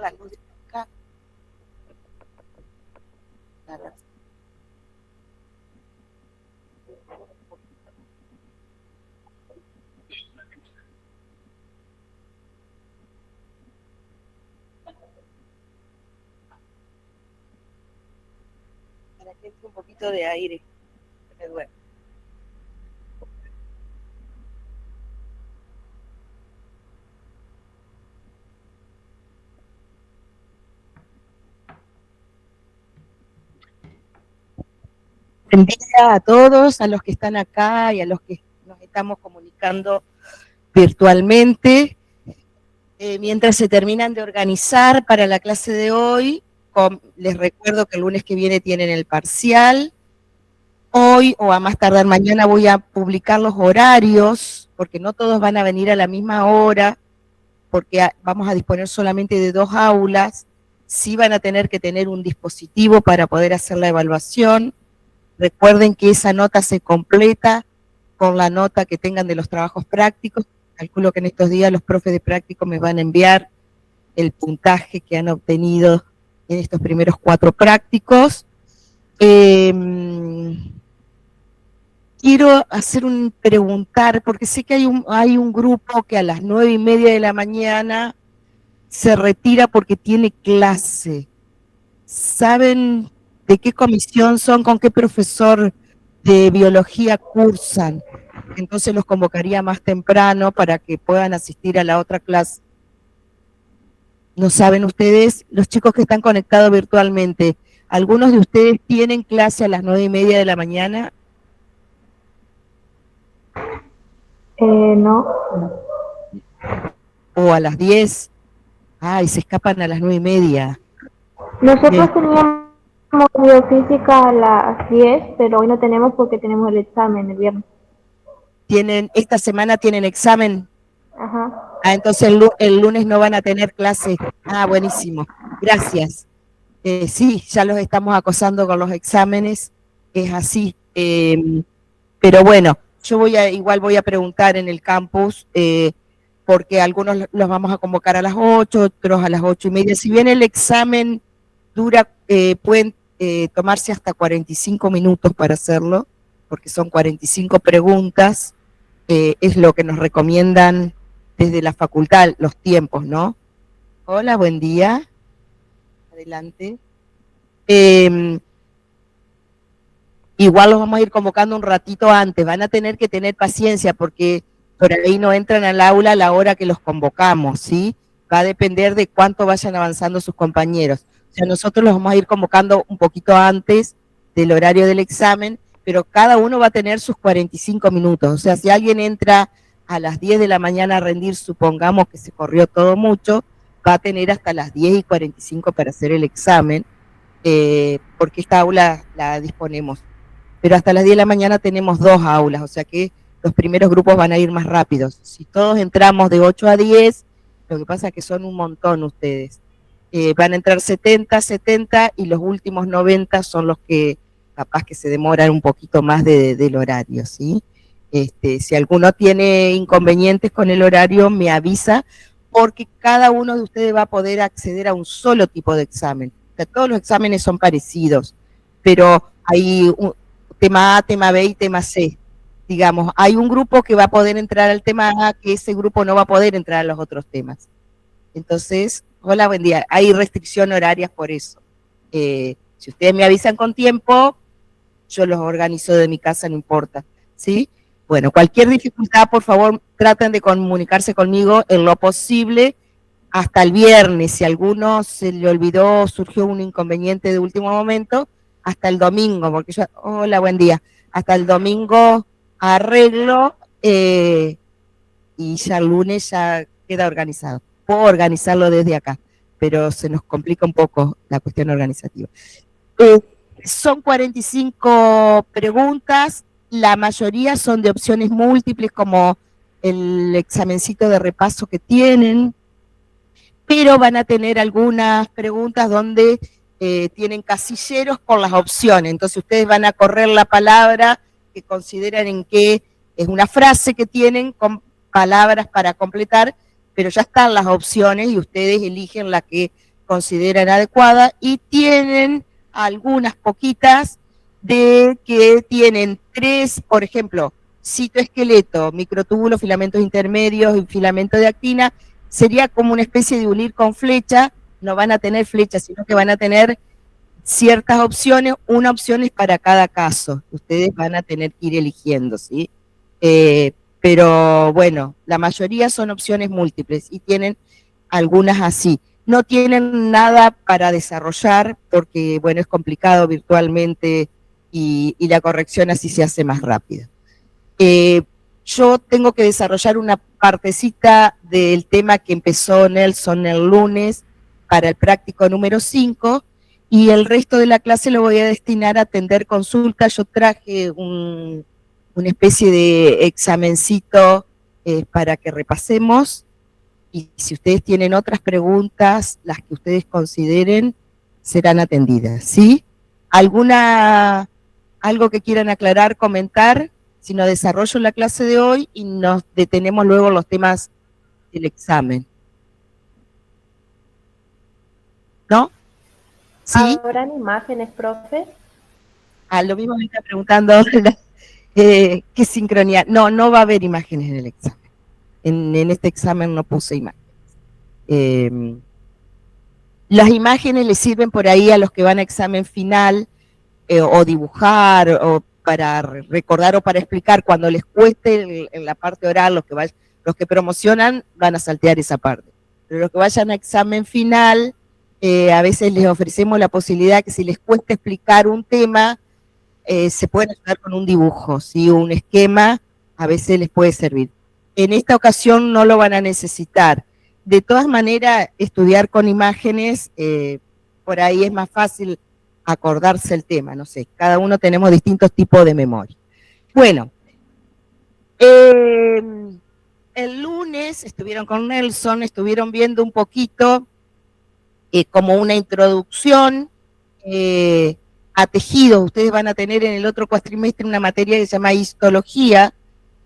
la luz de acá. Para que entre un poquito de aire. Me duele. Buen día a todos, a los que están acá y a los que nos estamos comunicando virtualmente. Mientras se terminan de organizar para la clase de hoy, les recuerdo que el lunes que viene tienen el parcial. Hoy o a más tardar mañana voy a publicar los horarios, porque no todos van a venir a la misma hora, porque vamos a disponer solamente de 2 aulas. Sí van a tener que tener un dispositivo para poder hacer la evaluación. Recuerden que esa nota se completa con la nota que tengan de los trabajos prácticos. Calculo que en estos días los profes de práctico me van a enviar el puntaje que han obtenido en estos primeros 4 prácticos. Quiero hacer un preguntar, porque sé que hay un grupo que a las 9:30 de la mañana se retira porque tiene clase. ¿Saben de qué comisión son, con qué profesor de biología cursan? Entonces los convocaría más temprano para que puedan asistir a la otra clase. ¿No saben ustedes? Los chicos que están conectados virtualmente, ¿algunos de ustedes tienen clase a las 9:30 de la mañana? No. ¿O a las 10? Ay, se escapan a las 9:30. Nosotros teníamos biofísica a las 10, pero hoy no tenemos porque tenemos el examen el viernes. Esta semana tienen examen. Ajá. Entonces el lunes no van a tener clase. Buenísimo. Gracias. Sí, ya los estamos acosando con los exámenes. Es así. Pero bueno, yo igual voy a preguntar en el campus, porque algunos los vamos a convocar a las 8, otros a las 8:30. Si bien el examen dura, pueden tomarse hasta 45 minutos para hacerlo, porque son 45 preguntas, es lo que nos recomiendan desde la facultad, los tiempos, ¿no? Hola, buen día. Adelante. Igual los vamos a ir convocando un ratito antes, van a tener que tener paciencia porque por ahí no entran al aula a la hora que los convocamos, ¿sí? Va a depender de cuánto vayan avanzando sus compañeros. O sea, nosotros los vamos a ir convocando un poquito antes del horario del examen, pero cada uno va a tener sus 45 minutos. O sea, si alguien entra a las 10 de la mañana a rendir, supongamos que se corrió todo mucho, va a tener hasta las 10:45 para hacer el examen, porque esta aula la disponemos. Pero hasta las 10 de la mañana tenemos 2 aulas, o sea que los primeros grupos van a ir más rápidos. Si todos entramos de 8 a 10, lo que pasa es que son un montón ustedes. Van a entrar 70 y los últimos 90 son los que capaz que se demoran un poquito más del horario, ¿sí? Si alguno tiene inconvenientes con el horario, me avisa, porque cada uno de ustedes va a poder acceder a un solo tipo de examen. O sea, todos los exámenes son parecidos, pero hay tema A, tema B y tema C. Digamos, hay un grupo que va a poder entrar al tema A, que ese grupo no va a poder entrar a los otros temas. Entonces, hola, buen día. Hay restricción horarias por eso. Si ustedes me avisan con tiempo, yo los organizo de mi casa, no importa, ¿sí? Bueno, cualquier dificultad, por favor, traten de comunicarse conmigo en lo posible hasta el viernes. Si a alguno se le olvidó, surgió un inconveniente de último momento, hasta el domingo, porque yo, hola, buen día, hasta el domingo arreglo, y ya el lunes ya queda organizado. Puedo organizarlo desde acá, pero se nos complica un poco la cuestión organizativa. Son 45 preguntas, la mayoría son de opciones múltiples, como el examencito de repaso que tienen, pero van a tener algunas preguntas donde tienen casilleros con las opciones. Entonces ustedes van a correr la palabra que consideran en que es una frase que tienen con palabras para completar, pero ya están las opciones y ustedes eligen la que consideran adecuada, y tienen algunas poquitas de que tienen 3, por ejemplo, citoesqueleto, microtúbulos, filamentos intermedios y filamento de actina. Sería como una especie de unir con flecha. No van a tener flecha, sino que van a tener ciertas opciones. Una opción es para cada caso, ustedes van a tener que ir eligiendo, ¿sí? Pero bueno, la mayoría son opciones múltiples y tienen algunas así. No tienen nada para desarrollar porque, bueno, es complicado virtualmente y la corrección así se hace más rápida. Yo tengo que desarrollar una partecita del tema que empezó Nelson el lunes para el práctico número 5, y el resto de la clase lo voy a destinar a atender consultas. Yo traje una especie de examencito para que repasemos, y si ustedes tienen otras preguntas, las que ustedes consideren, serán atendidas, ¿sí? Algo que quieran aclarar, comentar? Si no, desarrollo la clase de hoy y nos detenemos luego en los temas del examen. ¿No? ¿Sí? ¿Habrán imágenes, profe? Lo mismo me está preguntando qué sincronía. No, no va a haber imágenes en el examen. En este examen no puse imágenes. Las imágenes les sirven por ahí a los que van a examen final, o dibujar, o para recordar o para explicar. Cuando les cueste en la parte oral, los que promocionan van a saltear esa parte. Pero los que vayan a examen final, a veces les ofrecemos la posibilidad que si les cuesta explicar un tema, se pueden ayudar con un dibujo, ¿sí? Un esquema a veces les puede servir. En esta ocasión no lo van a necesitar. De todas maneras, estudiar con imágenes, por ahí es más fácil acordarse el tema, no sé, cada uno tenemos distintos tipos de memoria. Bueno, el lunes estuvieron con Nelson, estuvieron viendo un poquito como una introducción a tejidos. Ustedes van a tener en el otro cuatrimestre una materia que se llama histología,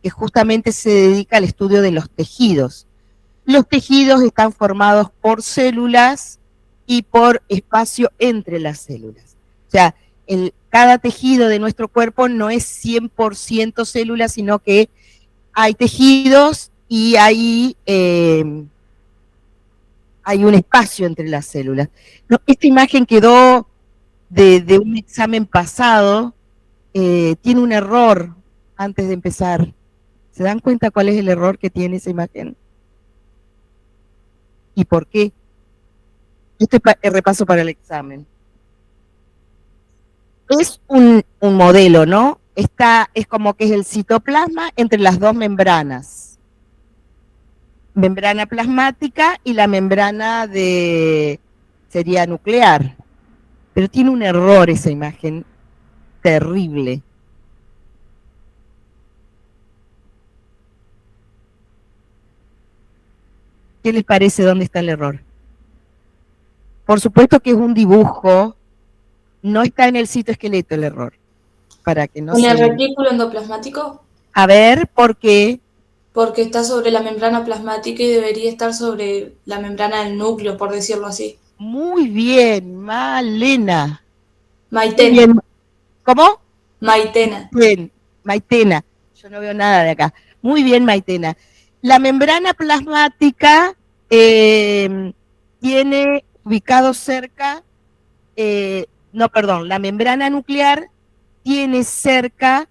que justamente se dedica al estudio de los tejidos. Los tejidos están formados por células y por espacio entre las células. O sea, cada tejido de nuestro cuerpo no es 100% células, sino que hay tejidos y hay un espacio entre las células. No, esta imagen quedó de un examen pasado, tiene un error antes de empezar. ¿Se dan cuenta cuál es el error que tiene esa imagen? ¿Y por qué? Este es el repaso para el examen. Es un modelo, ¿no? Es como que es el citoplasma entre las dos membranas. Membrana plasmática y la membrana sería nuclear. Pero tiene un error esa imagen terrible. ¿Qué les parece? ¿Dónde está el error? Por supuesto que es un dibujo, no está en el citoesqueleto el error. Para que no ¿En el retículo endoplasmático? A ver, ¿por qué? Porque está sobre la membrana plasmática y debería estar sobre la membrana del núcleo, por decirlo así. Muy bien, Malena. Maitena. Bien. ¿Cómo? Maitena. Bien, Maitena. Yo no veo nada de acá. Muy bien, Maitena. La membrana plasmática tiene ubicado cerca, la membrana nuclear tiene cerca,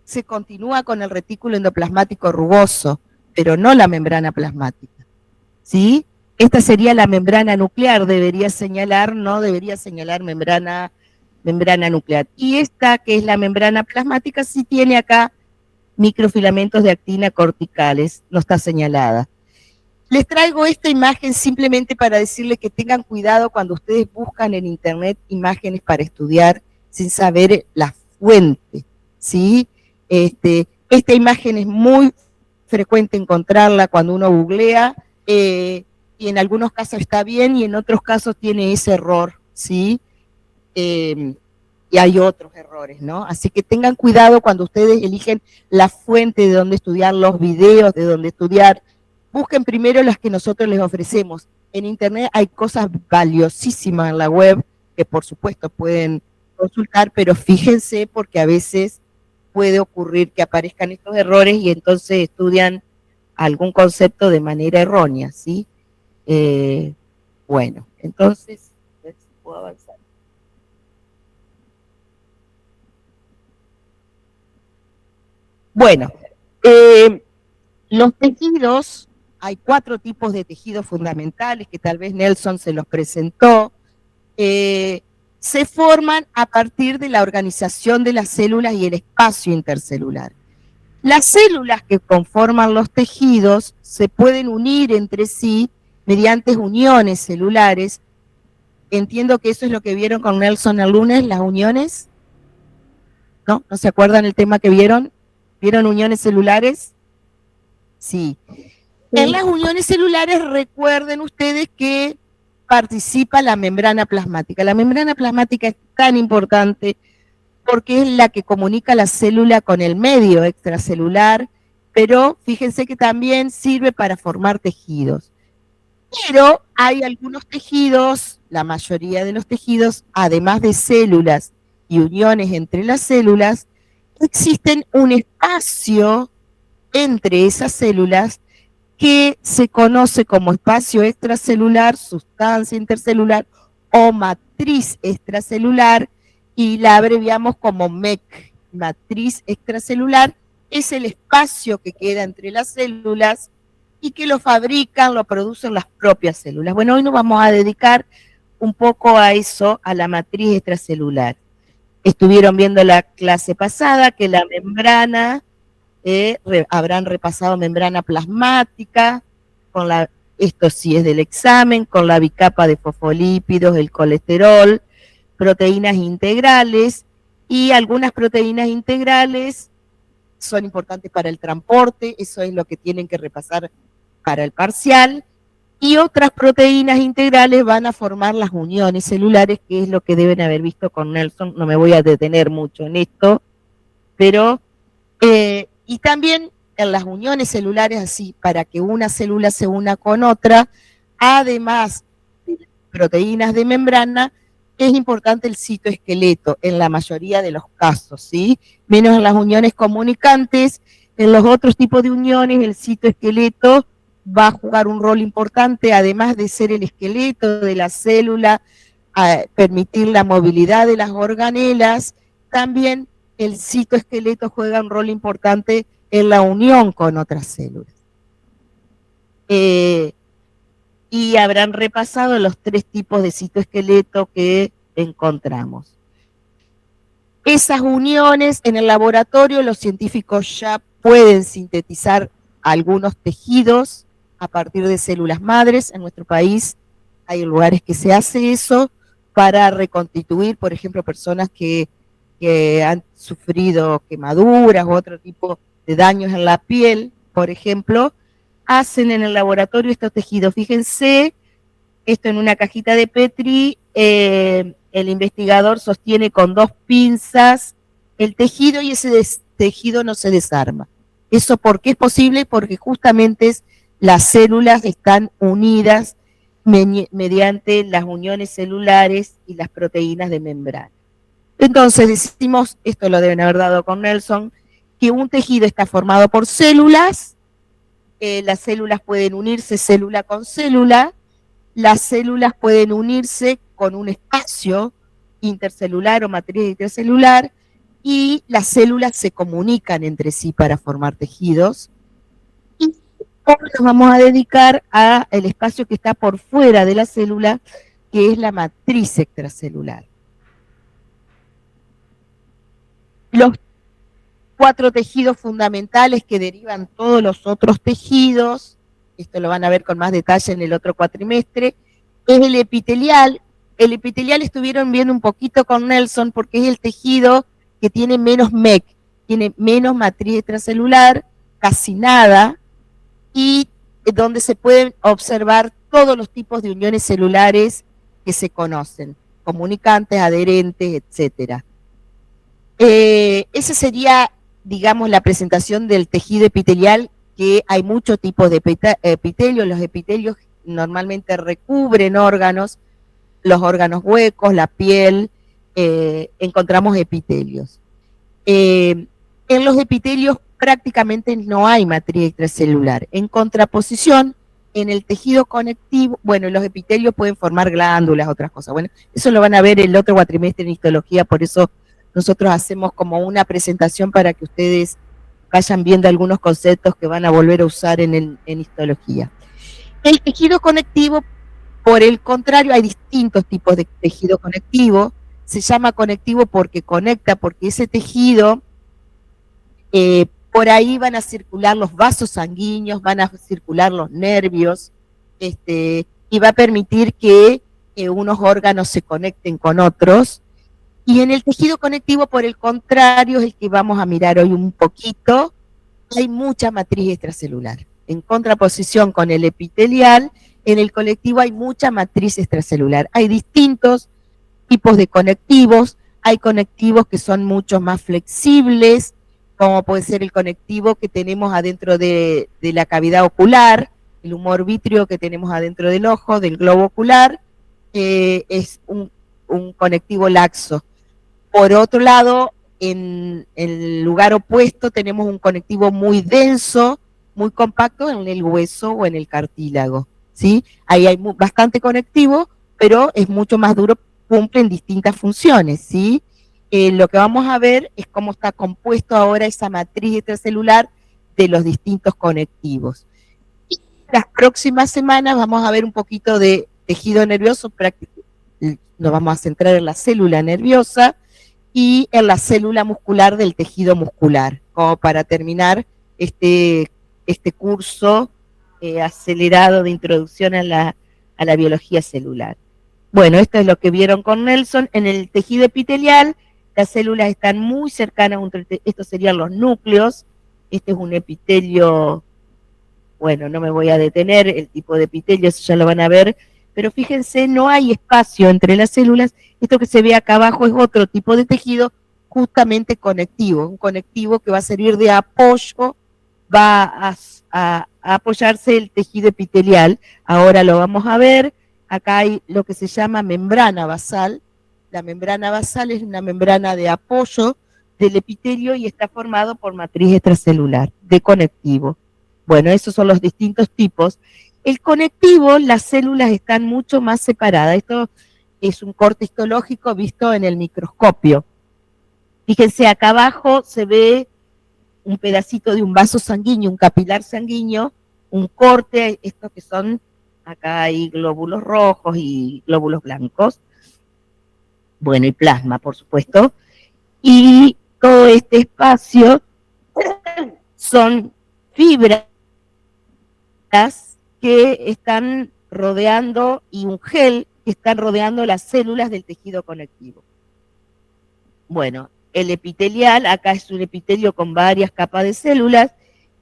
se continúa con el retículo endoplasmático rugoso, pero no la membrana plasmática, ¿sí? Esta sería la membrana nuclear, debería señalar membrana nuclear. Y esta, que es la membrana plasmática, sí tiene acá microfilamentos de actina corticales, no está señalada. Les traigo esta imagen simplemente para decirles que tengan cuidado cuando ustedes buscan en internet imágenes para estudiar sin saber la fuente, ¿sí? Esta imagen es muy frecuente encontrarla cuando uno googlea, y en algunos casos está bien y en otros casos tiene ese error, ¿sí? Y hay otros errores, ¿no? Así que tengan cuidado cuando ustedes eligen la fuente de donde estudiar, los videos de donde estudiar. Busquen primero las que nosotros les ofrecemos. en internet hay cosas valiosísimas en la web que por supuesto pueden consultar, pero fíjense porque a veces puede ocurrir que aparezcan estos errores y entonces estudian algún concepto de manera errónea, ¿sí? Bueno, entonces, a ver si puedo avanzar. Bueno, los tejidos, hay 4 tipos de tejidos fundamentales que tal vez Nelson se los presentó, se forman a partir de la organización de las células y el espacio intercelular. Las células que conforman los tejidos se pueden unir entre sí mediante uniones celulares. Entiendo que eso es lo que vieron con Nelson el lunes, las uniones. ¿No? ¿No se acuerdan el tema que vieron? ¿Vieron uniones celulares? Sí. En las uniones celulares recuerden ustedes que participa la membrana plasmática. La membrana plasmática es tan importante porque es la que comunica la célula con el medio extracelular, pero fíjense que también sirve para formar tejidos. Pero hay algunos tejidos, la mayoría de los tejidos, además de células y uniones entre las células, existen un espacio entre esas células que se conoce como espacio extracelular, sustancia intercelular o matriz extracelular, y la abreviamos como MEC, matriz extracelular. Es el espacio que queda entre las células y que lo fabrican, lo producen las propias células. Bueno, hoy nos vamos a dedicar un poco a eso, a la matriz extracelular. Estuvieron viendo la clase pasada que la membrana, habrán repasado membrana plasmática, con esto sí es del examen, con la bicapa de fosfolípidos, el colesterol, proteínas integrales, y algunas proteínas integrales son importantes para el transporte, eso es lo que tienen que repasar para el parcial, y otras proteínas integrales van a formar las uniones celulares, que es lo que deben haber visto con Nelson. No me voy a detener mucho en esto, pero y también en las uniones celulares, así, para que una célula se una con otra, además de proteínas de membrana, es importante el citoesqueleto en la mayoría de los casos, ¿sí? Menos en las uniones comunicantes. En los otros tipos de uniones, el citoesqueleto va a jugar un rol importante, además de ser el esqueleto de la célula, a permitir la movilidad de las organelas, también el citoesqueleto juega un rol importante en la unión con otras células. Y habrán repasado los 3 tipos de citoesqueleto que encontramos. Esas uniones en el laboratorio, los científicos ya pueden sintetizar algunos tejidos a partir de células madres. En nuestro país hay lugares que se hace eso para reconstituir, por ejemplo, personas que han sufrido quemaduras u otro tipo de daños en la piel, por ejemplo, hacen en el laboratorio estos tejidos. Fíjense, esto en una cajita de Petri, el investigador sostiene con 2 pinzas el tejido y ese tejido no se desarma. ¿Eso por qué es posible? Porque justamente las células están unidas mediante las uniones celulares y las proteínas de membrana. Entonces decimos, esto lo deben haber dado con Nelson, que un tejido está formado por células, las células pueden unirse célula con célula, las células pueden unirse con un espacio intercelular o matriz intercelular, y las células se comunican entre sí para formar tejidos. Y hoy nos vamos a dedicar al espacio que está por fuera de la célula, que es la matriz extracelular. Los 4 tejidos fundamentales que derivan todos los otros tejidos, esto lo van a ver con más detalle en el otro cuatrimestre, es el epitelial. El epitelial estuvieron viendo un poquito con Nelson porque es el tejido que tiene menos MEC, tiene menos matriz extracelular, casi nada, y donde se pueden observar todos los tipos de uniones celulares que se conocen, comunicantes, adherentes, etcétera. Esa sería, digamos, la presentación del tejido epitelial, que hay muchos tipos de epitelios. Los epitelios normalmente recubren órganos, los órganos huecos, la piel, encontramos epitelios. En los epitelios prácticamente no hay matriz extracelular. En contraposición, en el tejido conectivo, bueno, los epitelios pueden formar glándulas, otras cosas. Bueno, eso lo van a ver el otro cuatrimestre en histología, por eso nosotros hacemos como una presentación para que ustedes vayan viendo algunos conceptos que van a volver a usar en histología. El tejido conectivo, por el contrario, hay distintos tipos de tejido conectivo. Se llama conectivo porque conecta, porque ese tejido, por ahí van a circular los vasos sanguíneos, van a circular los nervios, y va a permitir que unos órganos se conecten con otros. Y en el tejido conectivo, por el contrario, es el que vamos a mirar hoy un poquito, hay mucha matriz extracelular. En contraposición con el epitelial, en el conectivo hay mucha matriz extracelular. Hay distintos tipos de conectivos, hay conectivos que son mucho más flexibles, como puede ser el conectivo que tenemos adentro de la cavidad ocular, el humor vítreo que tenemos adentro del ojo, del globo ocular, es un conectivo laxo. Por otro lado, en el lugar opuesto tenemos un conectivo muy denso, muy compacto en el hueso o en el cartílago, ¿sí? Ahí hay bastante conectivo, pero es mucho más duro, cumplen distintas funciones, ¿sí? Lo que vamos a ver es cómo está compuesto ahora esa matriz extracelular de los distintos conectivos. Y las próximas semanas vamos a ver un poquito de tejido nervioso, nos vamos a centrar en la célula nerviosa y en la célula muscular del tejido muscular, como para terminar este curso acelerado de introducción a la biología celular. Bueno, esto es lo que vieron con Nelson. En el tejido epitelial, las células están muy cercanas, estos serían los núcleos. Este es un epitelio, bueno, no me voy a detener, el tipo de epitelio, eso ya lo van a ver, pero fíjense, no hay espacio entre las células. Esto que se ve acá abajo es otro tipo de tejido justamente conectivo, un conectivo que va a servir de apoyo, va a apoyarse el tejido epitelial. Ahora lo vamos a ver. Acá hay lo que se llama membrana basal. La membrana basal es una membrana de apoyo del epitelio y está formado por matriz extracelular, de conectivo. Bueno, esos son los distintos tipos. El conectivo, las células están mucho más separadas. Esto es un corte histológico visto en el microscopio. Fíjense, acá abajo se ve un pedacito de un vaso sanguíneo, un capilar sanguíneo, un corte, estos que son, acá hay glóbulos rojos y glóbulos blancos, bueno, y plasma, por supuesto, y todo este espacio son fibras que están rodeando, y un gel que están rodeando las células del tejido conectivo. Bueno, el epitelial, acá es un epitelio con varias capas de células,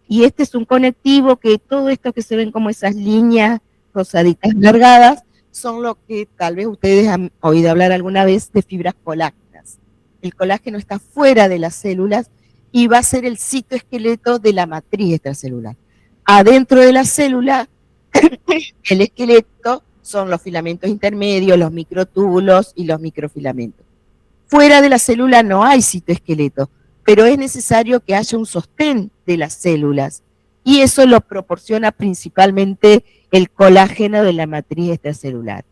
y este es un conectivo que todo esto que se ven como esas líneas rosaditas largadas, son lo que tal vez ustedes han oído hablar alguna vez de fibras colágenas. El colágeno está fuera de las células y va a ser el citoesqueleto de la matriz extracelular. Adentro de la célula, el esqueleto son los filamentos intermedios, los microtúbulos y los microfilamentos. Fuera de la célula no hay citoesqueleto, pero es necesario que haya un sostén de las células, y eso lo proporciona principalmente el colágeno de la matriz extracelular.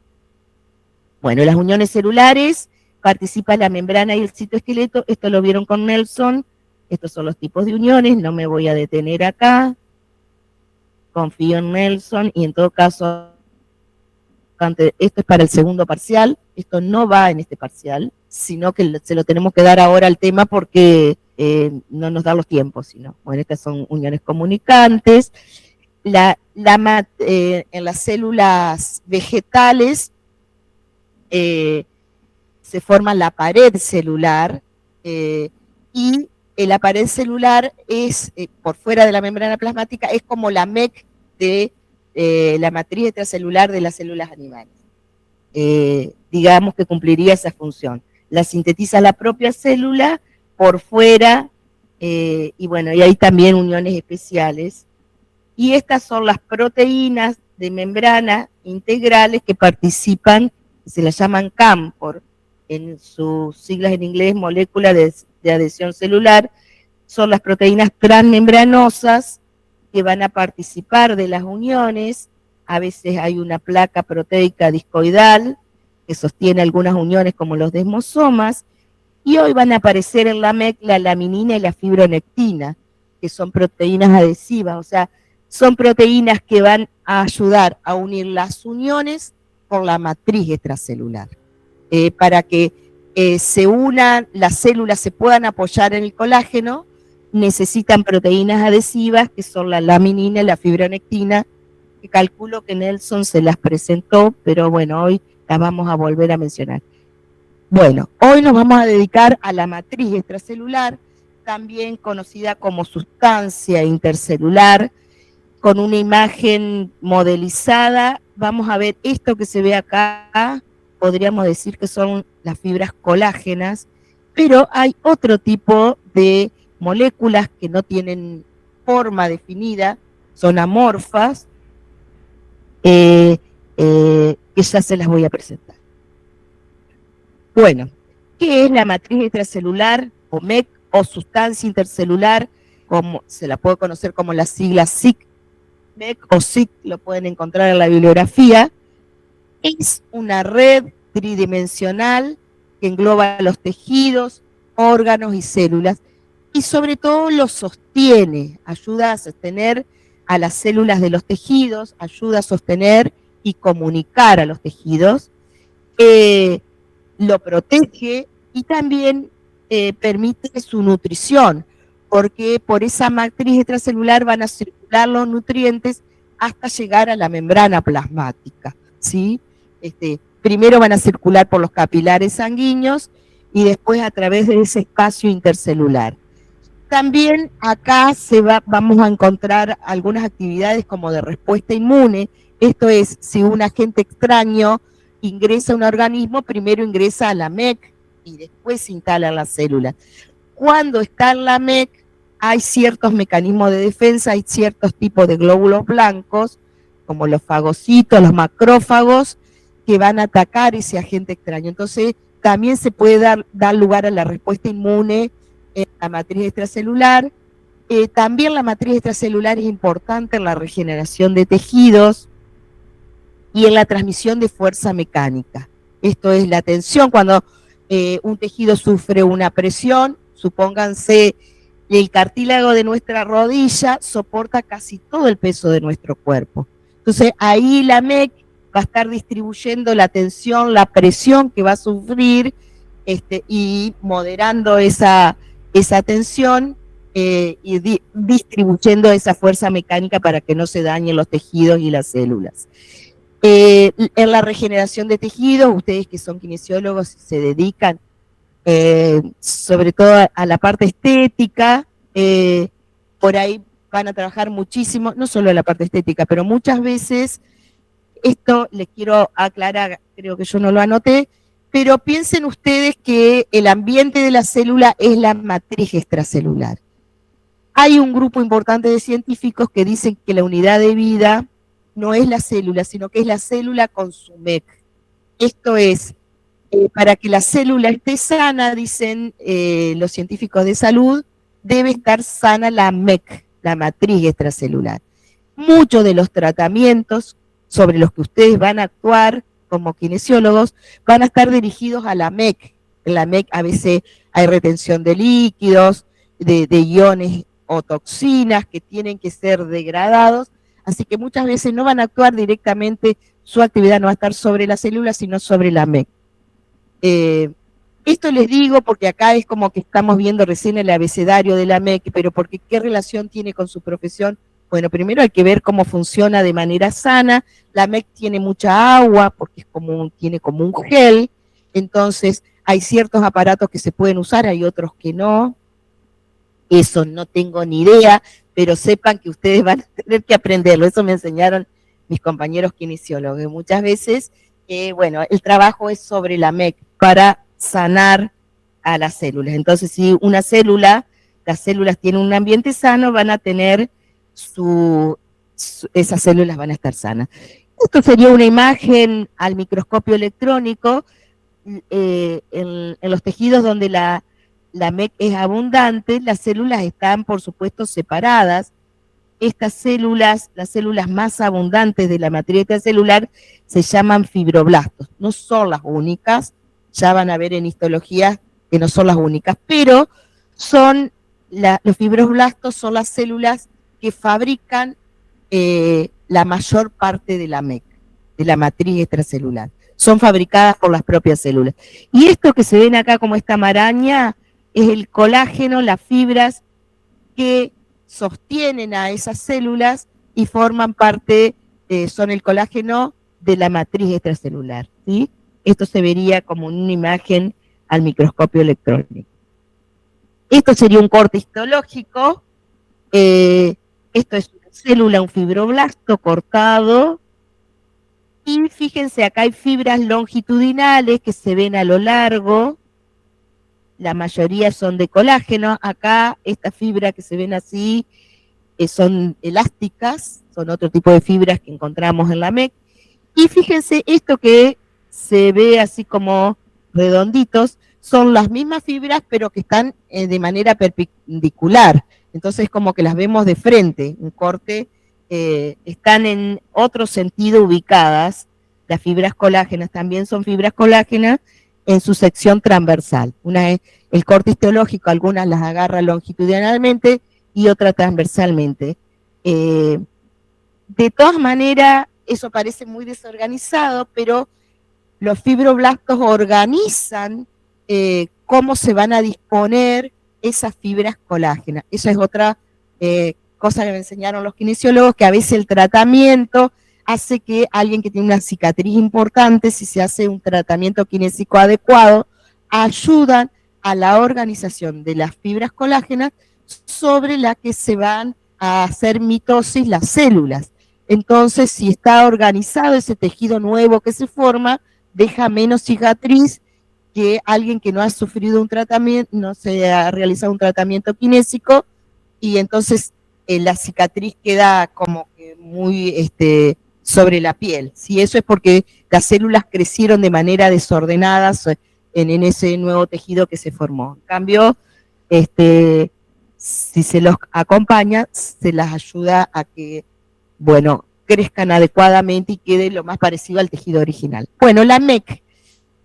Bueno, en las uniones celulares participa la membrana y el citoesqueleto, esto lo vieron con Nelson, estos son los tipos de uniones, no me voy a detener acá, confío en Nelson, y en todo caso, esto es para el segundo parcial, esto no va en este parcial, sino que se lo tenemos que dar ahora al tema porque no nos da los tiempos, sino, bueno, estas son uniones comunicantes. En las células vegetales se forma la pared celular, y la pared celular es, por fuera de la membrana plasmática, es como la MEC de la matriz extracelular de las células animales. Digamos que cumpliría esa función. La sintetiza la propia célula por fuera, y bueno, y hay también uniones especiales. Y estas son las proteínas de membrana integrales que participan, se las llaman CAM, en sus siglas en inglés, molécula de adhesión celular, son las proteínas transmembranosas que van a participar de las uniones. A veces hay una placa proteica discoidal que sostiene algunas uniones como los desmosomas, y hoy van a aparecer en la MEC la laminina y la fibronectina, que son proteínas adhesivas, o sea, son proteínas que van a ayudar a unir las uniones con la matriz extracelular, para que se unan, las células se puedan apoyar en el colágeno. Necesitan proteínas adhesivas, que son la laminina y la fibronectina, que calculo que Nelson se las presentó, pero bueno, hoy las vamos a volver a mencionar. Bueno, hoy nos vamos a dedicar a la matriz extracelular, también conocida como sustancia intercelular, con una imagen modelizada. Vamos a ver esto que se ve acá, podríamos decir que son las fibras colágenas, pero hay otro tipo de moléculas que no tienen forma definida, son amorfas, que ya se las voy a presentar. Bueno, ¿qué es la matriz extracelular o MEC o sustancia intercelular? Como se la puede conocer como la sigla SIC, MEC o SIC, lo pueden encontrar en la bibliografía. Es una red tridimensional que engloba los tejidos, órganos y células, y sobre todo los sostiene, ayuda a sostener a las células de los tejidos, ayuda a sostener y comunicar a los tejidos, lo protege y también permite su nutrición, porque por esa matriz extracelular van a circular los nutrientes hasta llegar a la membrana plasmática, ¿sí? Primero van a circular por los capilares sanguíneos y después a través de ese espacio intercelular. También acá vamos a encontrar algunas actividades como de respuesta inmune. Esto es, si un agente extraño ingresa a un organismo, primero ingresa a la MEC y después se instala en la célula. Cuando está en la MEC, hay ciertos mecanismos de defensa, hay ciertos tipos de glóbulos blancos, como los fagocitos, los macrófagos, que van a atacar ese agente extraño. Entonces, también se puede dar lugar a la respuesta inmune en la matriz extracelular. También la matriz extracelular es importante en la regeneración de tejidos y en la transmisión de fuerza mecánica. Esto es la tensión, cuando un tejido sufre una presión, supónganse, el cartílago de nuestra rodilla soporta casi todo el peso de nuestro cuerpo. Entonces ahí la MEC va a estar distribuyendo la tensión, la presión que va a sufrir, y moderando esa tensión y distribuyendo esa fuerza mecánica para que no se dañen los tejidos y las células. En la regeneración de tejidos, ustedes que son kinesiólogos se dedican sobre todo a la parte estética, por ahí van a trabajar muchísimo, no solo en la parte estética, pero muchas veces, esto les quiero aclarar, creo que yo no lo anoté, pero piensen ustedes que el ambiente de la célula es la matriz extracelular. Hay un grupo importante de científicos que dicen que la unidad de vida no es la célula, sino que es la célula con su MEC. Esto es, para que la célula esté sana, dicen los científicos de salud, debe estar sana la MEC, la matriz extracelular. Muchos de los tratamientos sobre los que ustedes van a actuar como kinesiólogos van a estar dirigidos a la MEC. En la MEC a veces hay retención de líquidos, de iones o toxinas que tienen que ser degradados, así que muchas veces no van a actuar directamente, su actividad no va a estar sobre la célula, sino sobre la MEC. Esto les digo porque acá es como que estamos viendo recién el abecedario de la MEC, pero porque ¿qué relación tiene con su profesión? Bueno, primero hay que ver cómo funciona de manera sana. La MEC tiene mucha agua porque tiene como un gel, entonces hay ciertos aparatos que se pueden usar, hay otros que no. Eso no tengo ni idea, pero sepan que ustedes van a tener que aprenderlo. Eso me enseñaron mis compañeros kinesiólogos. Muchas veces, bueno, el trabajo es sobre la MEC para sanar a las células. Entonces, si las células tienen un ambiente sano, van a tener esas células van a estar sanas. Esto sería una imagen al microscopio electrónico en los tejidos donde la MEC es abundante, las células están, por supuesto, separadas. Estas células, las células más abundantes de la matriz extracelular, se llaman fibroblastos. No son las únicas, ya van a ver en histología que no son las únicas, pero son los fibroblastos son las células que fabrican la mayor parte de la MEC, de la matriz extracelular. Son fabricadas por las propias células. Y esto que se ven acá como esta maraña es el colágeno, las fibras que sostienen a esas células y forman parte, son el colágeno de la matriz extracelular, ¿sí? Esto se vería como una imagen al microscopio electrónico. Esto sería un corte histológico. Esto es una célula, un fibroblasto cortado. Y fíjense, acá hay fibras longitudinales que se ven a lo largo. La mayoría son de colágeno. Acá, estas fibras que se ven así son elásticas, son otro tipo de fibras que encontramos en la MEC. Y fíjense, esto que se ve así como redonditos, son las mismas fibras, pero que están de manera perpendicular. Entonces, como que las vemos de frente, un corte, están en otro sentido ubicadas. Las fibras colágenas también son fibras colágenas en su sección transversal. Una es el corte histológico, algunas las agarra longitudinalmente y otras transversalmente. De todas maneras, eso parece muy desorganizado, pero los fibroblastos organizan cómo se van a disponer esas fibras colágenas. Esa es otra cosa que me enseñaron los kinesiólogos, que a veces el tratamiento hace que alguien que tiene una cicatriz importante, si se hace un tratamiento kinésico adecuado, ayudan a la organización de las fibras colágenas sobre la que se van a hacer mitosis las células. Entonces, si está organizado ese tejido nuevo que se forma, deja menos cicatriz que alguien que no ha sufrido un tratamiento, no se ha realizado un tratamiento kinésico, y entonces la cicatriz queda como que muy sobre la piel. ¿Sí? Eso es porque las células crecieron de manera desordenada en ese nuevo tejido que se formó. En cambio, si se los acompaña, se las ayuda a que, bueno, crezcan adecuadamente y quede lo más parecido al tejido original. Bueno, la MEC,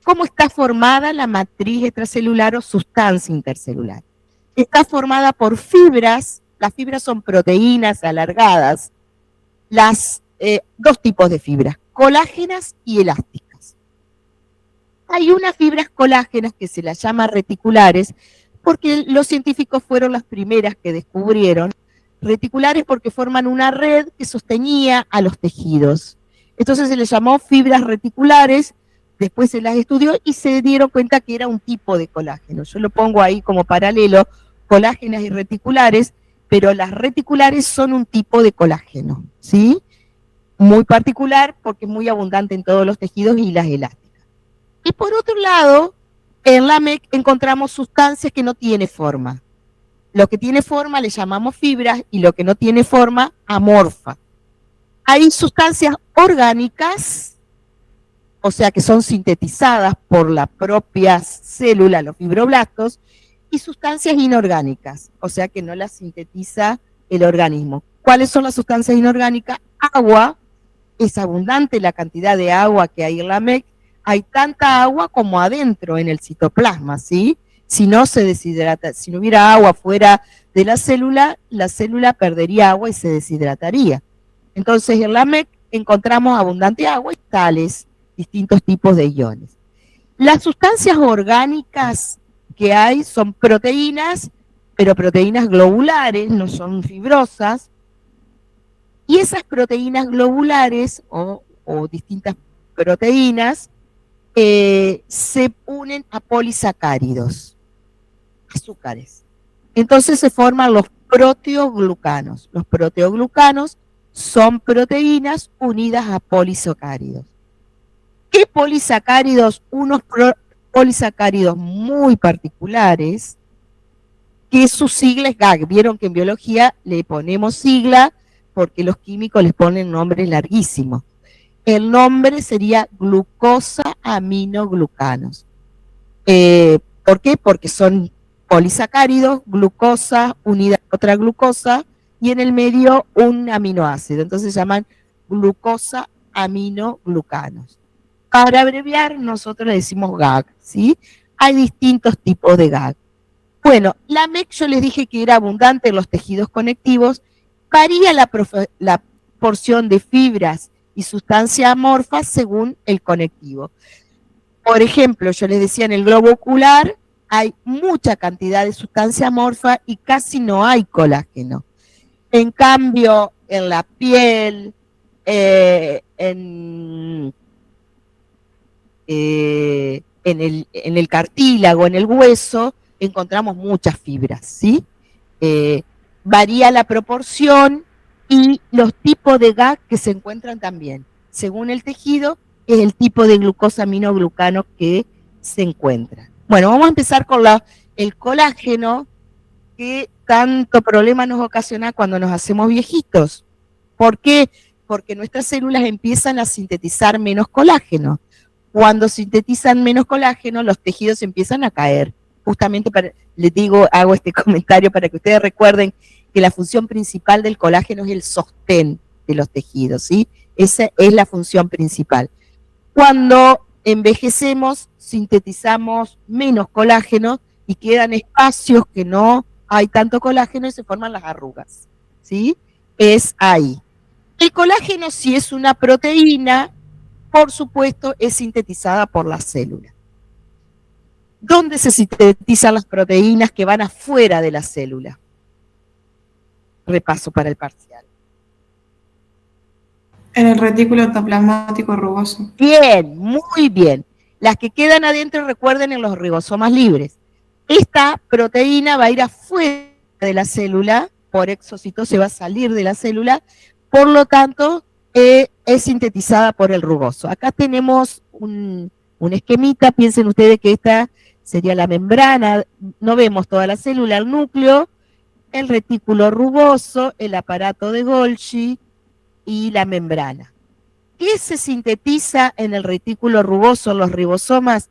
¿cómo está formada la matriz extracelular o sustancia intercelular? Está formada por fibras. Las fibras son proteínas alargadas, dos tipos de fibras, colágenas y elásticas. Hay unas fibras colágenas que se las llama reticulares, porque los científicos fueron las primeras que descubrieron, reticulares porque forman una red que sostenía a los tejidos. Entonces se les llamó fibras reticulares, después se las estudió y se dieron cuenta que era un tipo de colágeno. Yo lo pongo ahí como paralelo, colágenas y reticulares, pero las reticulares son un tipo de colágeno, ¿sí? Muy particular porque es muy abundante en todos los tejidos y las elásticas. Y por otro lado, en la MEC encontramos sustancias que no tienen forma. Lo que tiene forma le llamamos fibras y lo que no tiene forma, amorfa. Hay sustancias orgánicas, o sea que son sintetizadas por la propia célula, los fibroblastos, y sustancias inorgánicas, o sea que no las sintetiza el organismo. ¿Cuáles son las sustancias inorgánicas? Agua, es abundante la cantidad de agua que hay en la MEC, hay tanta agua como adentro en el citoplasma, ¿sí? Si no se deshidrata, si no hubiera agua fuera de la célula perdería agua y se deshidrataría. Entonces en la MEC encontramos abundante agua y tales distintos tipos de iones. Las sustancias orgánicas que hay son proteínas, pero proteínas globulares, no son fibrosas, y esas proteínas globulares o distintas proteínas se unen a polisacáridos, azúcares. Entonces se forman los proteoglucanos. Los proteoglucanos son proteínas unidas a polisacáridos. ¿Qué polisacáridos? Unos polisacáridos muy particulares, que su sigla es GAG. Vieron que en biología le ponemos sigla porque los químicos les ponen nombres larguísimos. El nombre sería glucosa aminoglucanos. ¿Por qué? Porque son polisacáridos, glucosa unida a otra glucosa y en el medio un aminoácido. Entonces se llaman glucosa aminoglucanos. Para abreviar, nosotros le decimos GAG, ¿sí? Hay distintos tipos de GAG. Bueno, la MEC yo les dije que era abundante en los tejidos conectivos, varía la porción de fibras y sustancia amorfa según el conectivo. Por ejemplo, yo les decía, en el globo ocular hay mucha cantidad de sustancia amorfa y casi no hay colágeno. En cambio, en la piel, en el cartílago, en el hueso, encontramos muchas fibras, ¿sí? Varía la proporción y los tipos de GAG que se encuentran también. Según el tejido, es el tipo de glucosaminoglucano que se encuentra. Bueno, vamos a empezar con el colágeno, que tanto problema nos ocasiona cuando nos hacemos viejitos. ¿Por qué? Porque nuestras células empiezan a sintetizar menos colágeno. Cuando sintetizan menos colágeno, los tejidos empiezan a caer. Justamente les digo, hago este comentario para que ustedes recuerden que la función principal del colágeno es el sostén de los tejidos, ¿sí? Esa es la función principal. Cuando envejecemos, sintetizamos menos colágeno y quedan espacios que no hay tanto colágeno y se forman las arrugas, ¿sí? Es ahí. El colágeno, si es una proteína, por supuesto, es sintetizada por la célula. ¿Dónde se sintetizan las proteínas que van afuera de la célula? Repaso para el parcial. En el retículo endoplasmático rugoso. Bien, muy bien. Las que quedan adentro, recuerden, en los ribosomas libres. Esta proteína va a ir afuera de la célula, por exocitosis va a salir de la célula, por lo tanto, es sintetizada por el rugoso. Acá tenemos un esquemita, piensen ustedes que esta sería la membrana, no vemos toda la célula, el núcleo, el retículo rugoso, el aparato de Golgi y la membrana. ¿Qué se sintetiza en el retículo rugoso, los ribosomas?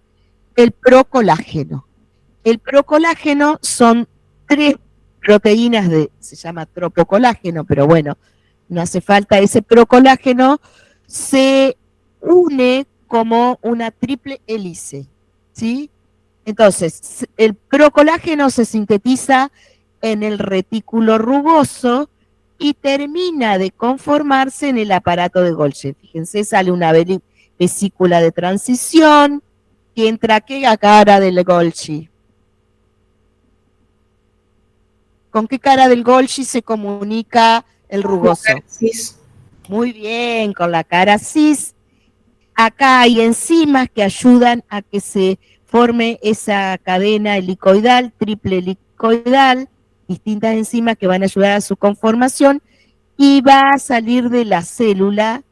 El procolágeno. El procolágeno son 3 proteínas se llama tropocolágeno, pero bueno, no hace falta. Ese procolágeno se une como una triple hélice, ¿sí? Entonces, el procolágeno se sintetiza en el retículo rugoso y termina de conformarse en el aparato de Golgi. Fíjense, sale una vesícula de transición que entra aquí a cara del Golgi. ¿Con qué cara del Golgi se comunica el rugoso? Muy bien, con la cara cis. Acá hay enzimas que ayudan a que se forme esa cadena helicoidal, triple helicoidal, distintas enzimas que van a ayudar a su conformación y va a salir de la célula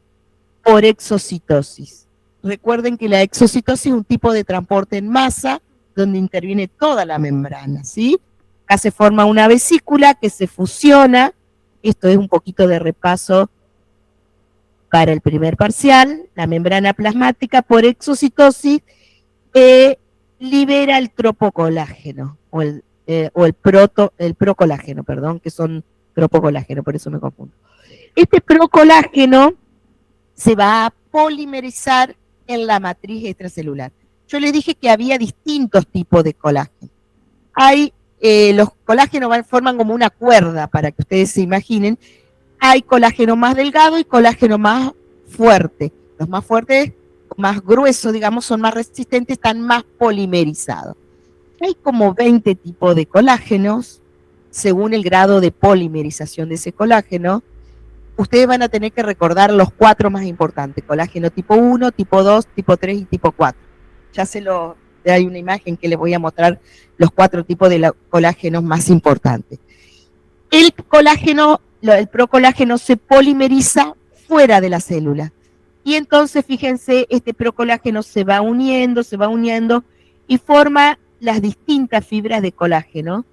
por exocitosis. Recuerden que la exocitosis es un tipo de transporte en masa donde interviene toda la membrana, ¿sí? Acá se forma una vesícula que se fusiona. Esto es un poquito de repaso para el primer parcial. La membrana plasmática por exocitosis libera el tropocolágeno o el procolágeno, perdón, que son tropocolágeno, por eso me confundo. Este procolágeno se va a polimerizar en la matriz extracelular. Yo les dije que había distintos tipos de colágeno. Hay los colágenos forman como una cuerda, para que ustedes se imaginen. Hay colágeno más delgado y colágeno más fuerte. Los más fuertes, más gruesos, digamos, son más resistentes, están más polimerizados. Hay como 20 tipos de colágenos, según el grado de polimerización de ese colágeno. Ustedes van a tener que recordar los 4 más importantes: colágeno tipo 1, tipo 2, tipo 3 y tipo 4. Hay una imagen que les voy a mostrar los 4 tipos de colágenos más importantes. El procolágeno se polimeriza fuera de la célula. Y entonces, fíjense, este procolágeno se va uniendo y forma las distintas fibras de colágeno.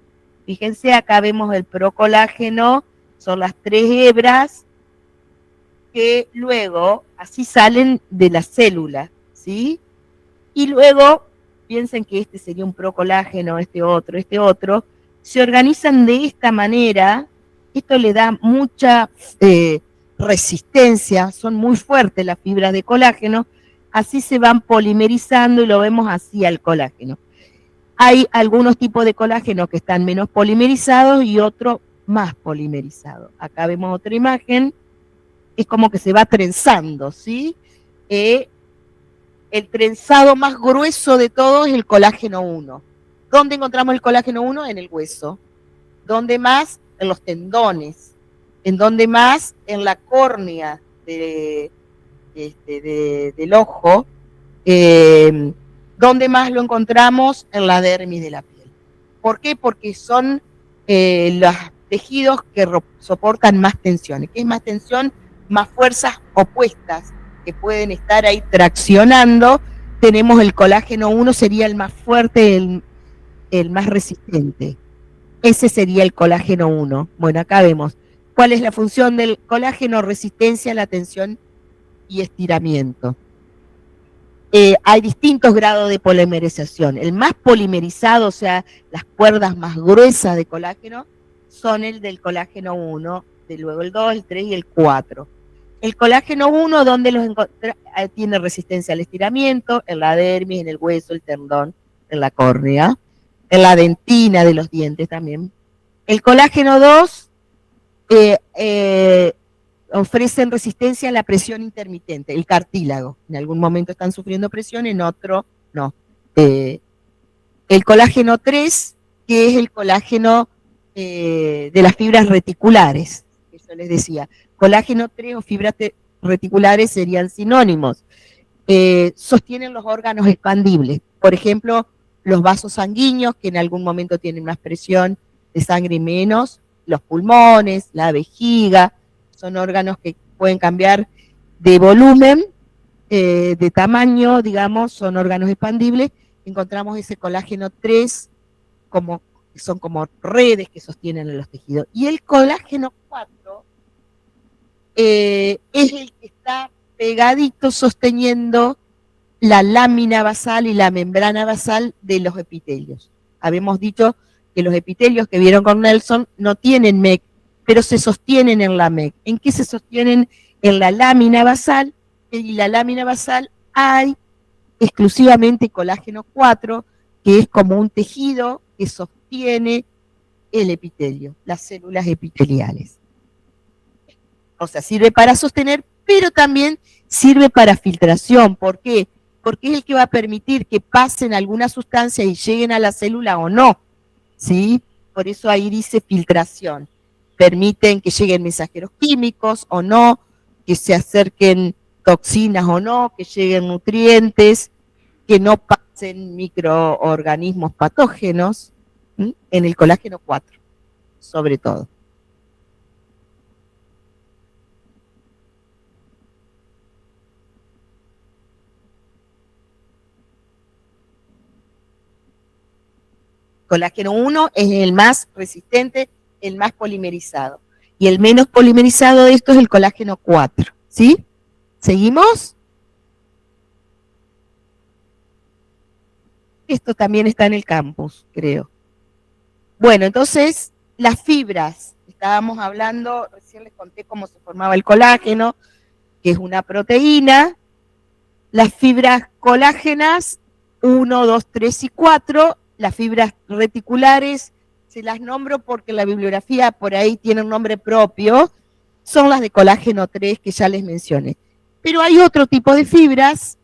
Fíjense, acá vemos el procolágeno Son las 3 hebras que luego así salen de la célula, ¿sí? Y luego, piensen que este sería un procolágeno, este otro, se organizan de esta manera, esto le da mucha resistencia, son muy fuertes las fibras de colágeno, así se van polimerizando y lo vemos así al colágeno. Hay algunos tipos de colágeno que están menos polimerizados y otros más polimerizados. Acá vemos otra imagen, es como que se va trenzando, ¿sí? El trenzado más grueso de todo es el colágeno 1. ¿Dónde encontramos el colágeno 1? En el hueso. ¿Dónde más? En los tendones. ¿En dónde más? En la córnea del ojo. ¿Dónde más lo encontramos? En la dermis de la piel. ¿Por qué? Porque son los tejidos que soportan más tensiones. ¿Qué es más tensión? Más fuerzas opuestas que pueden estar ahí traccionando. Tenemos el colágeno 1, sería el más fuerte, el más resistente. Ese sería el colágeno 1. Bueno, acá vemos. ¿Cuál es la función del colágeno? Resistencia a la tensión y estiramiento. Hay distintos grados de polimerización. El más polimerizado, o sea, las cuerdas más gruesas de colágeno, son el del colágeno 1, de luego el 2, el 3 y el 4. El colágeno 1, ¿dónde los tiene resistencia al estiramiento? En la dermis, en el hueso, el tendón, en la córnea, en la dentina de los dientes también. El colágeno 2 ofrecen resistencia a la presión intermitente, el cartílago. En algún momento están sufriendo presión, en otro no. El colágeno 3, que es el colágeno de las fibras reticulares, que yo les decía. Colágeno 3 o fibras reticulares serían sinónimos. Sostienen los órganos expandibles. Por ejemplo, los vasos sanguíneos, que en algún momento tienen más presión de sangre y menos, los pulmones, la vejiga, son órganos que pueden cambiar de volumen, de tamaño, digamos, son órganos expandibles. Encontramos ese colágeno 3, son como redes que sostienen los tejidos. Y el colágeno 4 es el que está pegadito sosteniendo la lámina basal y la membrana basal de los epitelios. Habíamos dicho que los epitelios que vieron con Nelson no tienen MEC, pero se sostienen en la MEC. ¿En qué se sostienen? En la lámina basal, y la lámina basal hay exclusivamente colágeno 4, que es como un tejido que sostiene el epitelio, las células epiteliales. O sea, sirve para sostener, pero también sirve para filtración. ¿Por qué? Porque es el que va a permitir que pasen alguna sustancia y lleguen a la célula o no, ¿sí? Por eso ahí dice filtración. Permiten que lleguen mensajeros químicos o no, que se acerquen toxinas o no, que lleguen nutrientes, que no pasen microorganismos patógenos, ¿sí? En el colágeno 4, sobre todo. Colágeno 1 es el más resistente, el más polimerizado. Y el menos polimerizado de esto es el colágeno 4. ¿Sí? ¿Seguimos? Esto también está en el campus, creo. Bueno, entonces, las fibras. Estábamos hablando, recién les conté cómo se formaba el colágeno, que es una proteína. Las fibras colágenas, 1, 2, 3 y 4. Las fibras reticulares, se las nombro porque la bibliografía por ahí tiene un nombre propio, son las de colágeno 3 que ya les mencioné. Pero hay otro tipo de fibras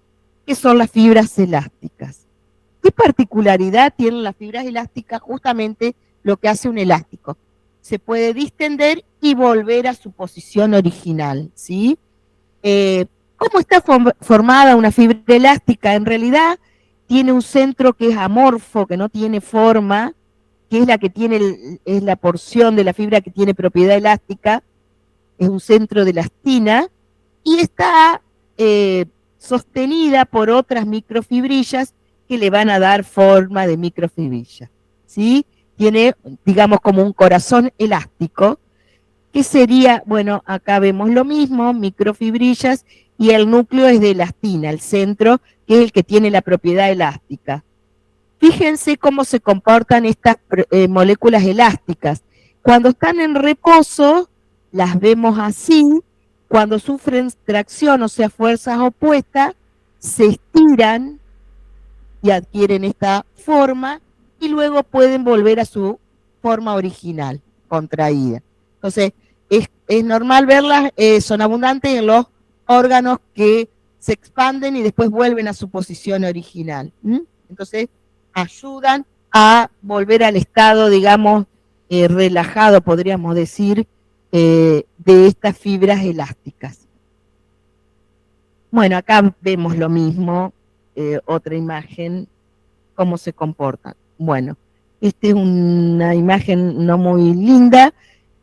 que son las fibras elásticas. ¿Qué particularidad tienen las fibras elásticas? Justamente lo que hace un elástico. Se puede distender y volver a su posición original, ¿sí? ¿Cómo está formada una fibra elástica? En realidad tiene un centro que es amorfo, que no tiene forma, que es la que tiene, es la porción de la fibra que tiene propiedad elástica, es un centro de elastina, y está sostenida por otras microfibrillas que le van a dar forma de microfibrilla, ¿sí? Tiene, digamos, como un corazón elástico, ¿Qué sería? Bueno, acá vemos lo mismo, microfibrillas, y el núcleo es de elastina, el centro, que es el que tiene la propiedad elástica. Fíjense cómo se comportan estas moléculas elásticas. Cuando están en reposo, las vemos así. Cuando sufren tracción, o sea, fuerzas opuestas, se estiran y adquieren esta forma y luego pueden volver a su forma original, contraída. Entonces, es normal verlas, son abundantes en los órganos que se expanden y después vuelven a su posición original. Entonces, ayudan a volver al estado, digamos, relajado, podríamos decir, de estas fibras elásticas. Bueno, acá vemos lo mismo, otra imagen, cómo se comportan. Bueno, esta es una imagen no muy linda,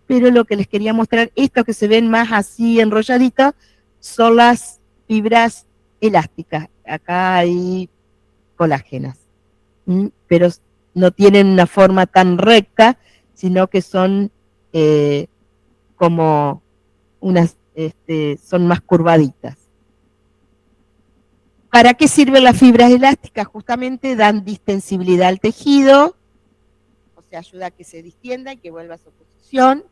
pero lo que les quería mostrar, estos que se ven más así enrolladitos, son las fibras elásticas. Acá hay colágenas, pero no tienen una forma tan recta, sino que son como unas, son más curvaditas. ¿Para qué sirven las fibras elásticas? Justamente dan distensibilidad al tejido, o sea, ayuda a que se distienda y que vuelva a su posición.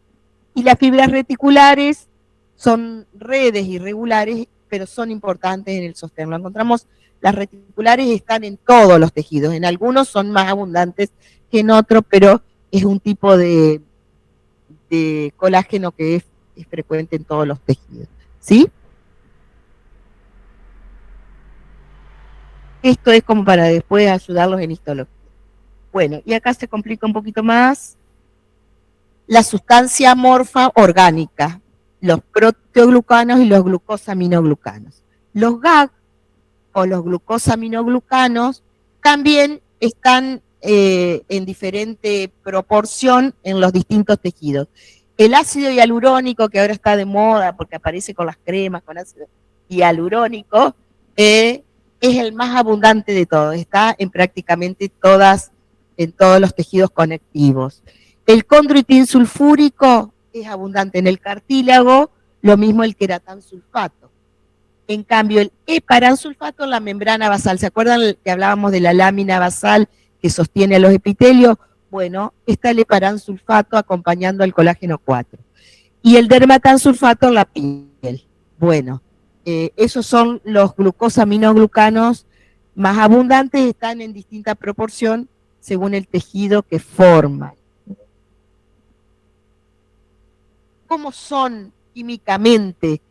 Y las fibras reticulares son redes irregulares, pero son importantes en el sostén. Lo encontramos, las reticulares están en todos los tejidos, en algunos son más abundantes que en otros, pero es un tipo de colágeno que es frecuente en todos los tejidos, ¿sí? Esto es como para después ayudarlos en histología. Bueno, y acá se complica un poquito más. La sustancia amorfa orgánica, los proteoglucanos y los glucosaminoglucanos. Los GAG o los glucosaminoglucanos también están en diferente proporción en los distintos tejidos. El ácido hialurónico, que ahora está de moda porque aparece con las cremas, con ácido hialurónico, es el más abundante de todos, está en prácticamente en todos los tejidos conectivos. El condroitín sulfúrico es abundante en el cartílago, lo mismo el queratán sulfato. En cambio, el heparán sulfato en la membrana basal, ¿se acuerdan que hablábamos de la lámina basal que sostiene a los epitelios? Bueno, está el heparán sulfato acompañando al colágeno 4. Y el dermatán sulfato en la piel. Bueno, esos son los glucosaminoglucanos más abundantes, están en distinta proporción según el tejido que forman. ¿Cómo son químicamente?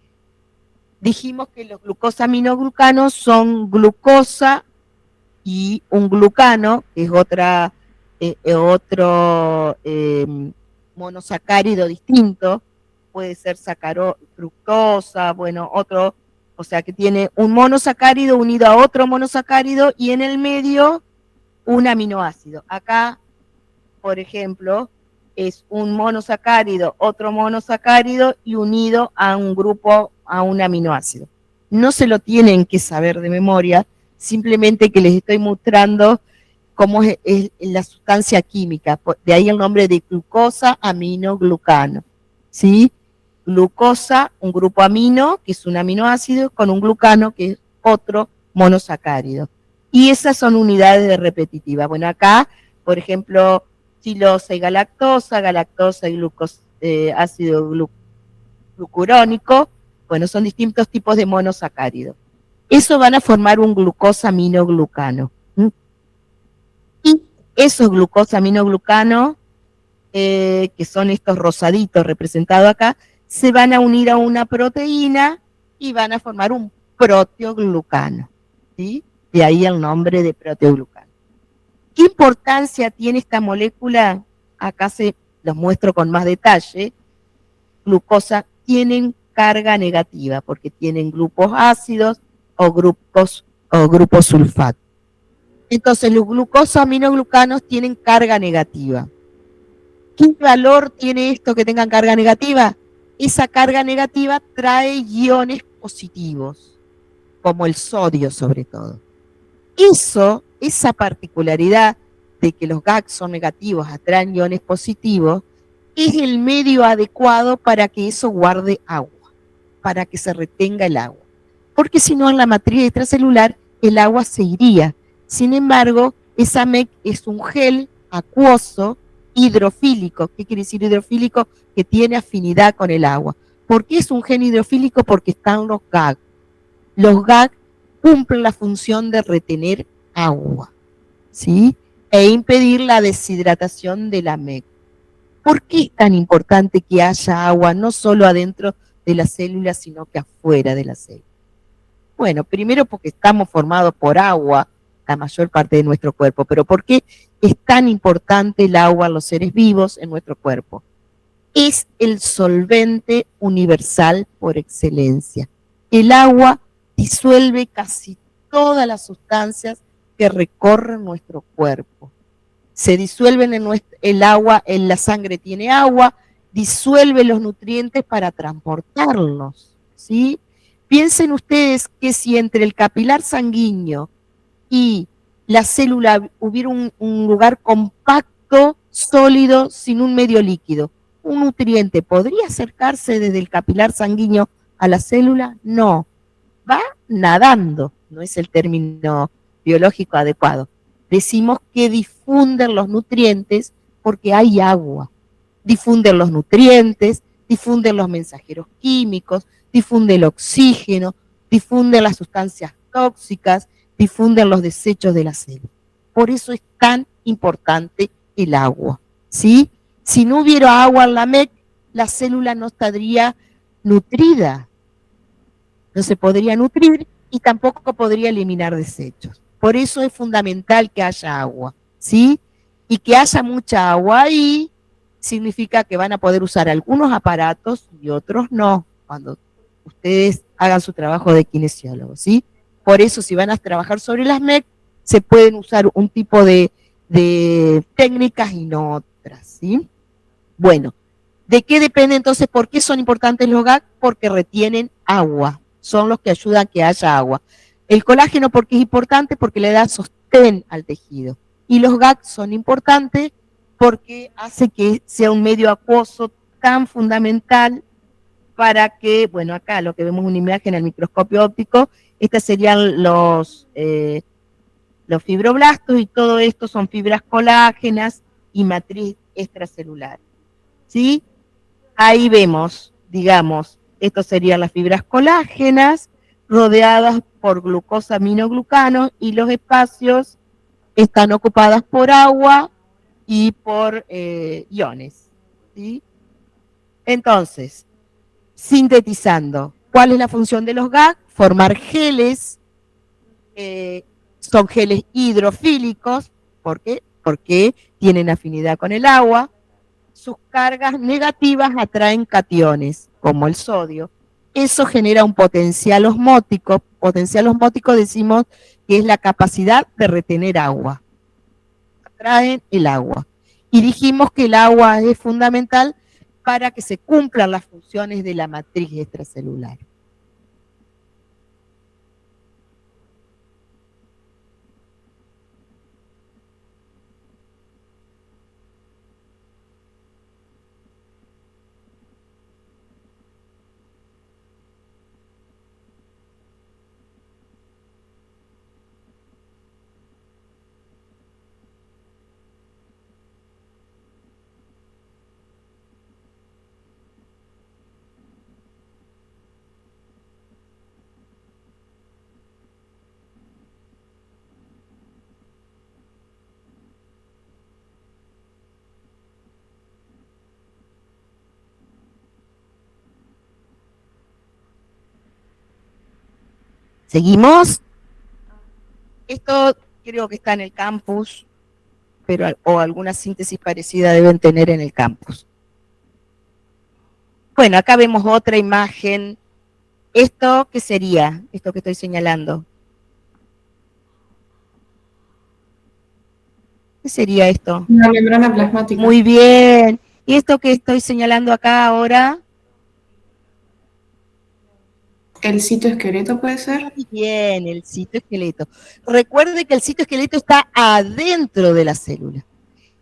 Dijimos que los glucosaminoglucanos son glucosa y un glucano, que es otro monosacárido distinto, puede ser fructosa, bueno, otro, o sea que tiene un monosacárido unido a otro monosacárido y en el medio un aminoácido. Acá, por ejemplo, es un monosacárido, otro monosacárido y unido a un grupo, a un aminoácido. No se lo tienen que saber de memoria, simplemente que les estoy mostrando cómo es la sustancia química, de ahí el nombre de glucosa aminoglucano, ¿sí? Glucosa, un grupo amino, que es un aminoácido, con un glucano, que es otro monosacárido. Y esas son unidades de repetitiva. Bueno, acá, por ejemplo, silosa y galactosa y ácido glucurónico, bueno, son distintos tipos de monosacáridos. Eso van a formar un glucosaminoglucano. Y esos glucosaminoglucanos, que son estos rosaditos representados acá, se van a unir a una proteína y van a formar un proteoglucano, ¿sí? De ahí el nombre de proteoglucano. ¿Qué importancia tiene esta molécula? Acá se los muestro con más detalle. Glucosa tienen carga negativa porque tienen grupos ácidos o grupos sulfato. Entonces los glucosaminoglucanos tienen carga negativa. ¿Qué valor tiene esto que tengan carga negativa? Esa carga negativa trae iones positivos, como el sodio sobre todo. Esa particularidad de que los GAG son negativos, atraen iones positivos, es el medio adecuado para que eso guarde agua, para que se retenga el agua. Porque si no, en la matriz extracelular el agua se iría. Sin embargo, esa MEC es un gel acuoso hidrofílico. ¿Qué quiere decir hidrofílico? Que tiene afinidad con el agua. ¿Por qué es un gel hidrofílico? Porque están los GAG. Los GAG cumplen la función de retener agua, ¿sí? E impedir la deshidratación de la MEC. ¿Por qué es tan importante que haya agua no solo adentro de la célula, sino que afuera de la célula? Bueno, primero porque estamos formados por agua, la mayor parte de nuestro cuerpo, pero ¿por qué es tan importante el agua en los seres vivos en nuestro cuerpo? Es el solvente universal por excelencia. El agua disuelve casi todas las sustancias que recorren nuestro cuerpo. Se disuelven en el agua, en la sangre tiene agua, disuelve los nutrientes para transportarlos, ¿sí? Piensen ustedes que si entre el capilar sanguíneo y la célula hubiera un lugar compacto, sólido, sin un medio líquido, ¿un nutriente podría acercarse desde el capilar sanguíneo a la célula? No, va nadando, no es el término biológico adecuado. Decimos que difunden los nutrientes porque hay agua. Difunden los nutrientes, difunden los mensajeros químicos, difunden el oxígeno, difunden las sustancias tóxicas, difunden los desechos de la célula. Por eso es tan importante el agua, ¿sí? Si no hubiera agua en la MEC, la célula no estaría nutrida, no se podría nutrir y tampoco podría eliminar desechos. Por eso es fundamental que haya agua, ¿sí? Y que haya mucha agua ahí significa que van a poder usar algunos aparatos y otros no, cuando ustedes hagan su trabajo de kinesiólogo, ¿sí? Por eso, si van a trabajar sobre las MEC, se pueden usar un tipo de técnicas y no otras, ¿sí? Bueno, ¿de qué depende entonces? ¿Por qué son importantes los GAG? Porque retienen agua, son los que ayudan a que haya agua. El colágeno, ¿por qué es importante? Porque le da sostén al tejido. Y los GAG son importantes porque hace que sea un medio acuoso tan fundamental para que, bueno, acá lo que vemos una imagen al microscopio óptico, estos serían los fibroblastos y todo esto son fibras colágenas y matriz extracelular, ¿sí? Ahí vemos, digamos, estos serían las fibras colágenas rodeadas por glucosa aminoglucanos y los espacios están ocupadas por agua y por iones, ¿sí? Entonces, sintetizando, ¿cuál es la función de los GAG? Formar geles, son geles hidrofílicos, ¿por qué? Porque tienen afinidad con el agua. Sus cargas negativas atraen cationes, como el sodio. Eso genera un potencial osmótico. Potencial osmótico decimos que es la capacidad de retener agua. Atraen el agua. Y dijimos que el agua es fundamental para que se cumplan las funciones de la matriz extracelular. ¿Seguimos? Esto creo que está en el campus, pero o alguna síntesis parecida deben tener en el campus. Bueno, acá vemos otra imagen. ¿Esto qué sería? Esto que estoy señalando. ¿Qué sería esto? Una membrana plasmática. Muy bien. ¿Y esto que estoy señalando acá ahora? ¿El citoesqueleto puede ser? Muy bien, el citoesqueleto. Recuerde que el citoesqueleto está adentro de la célula.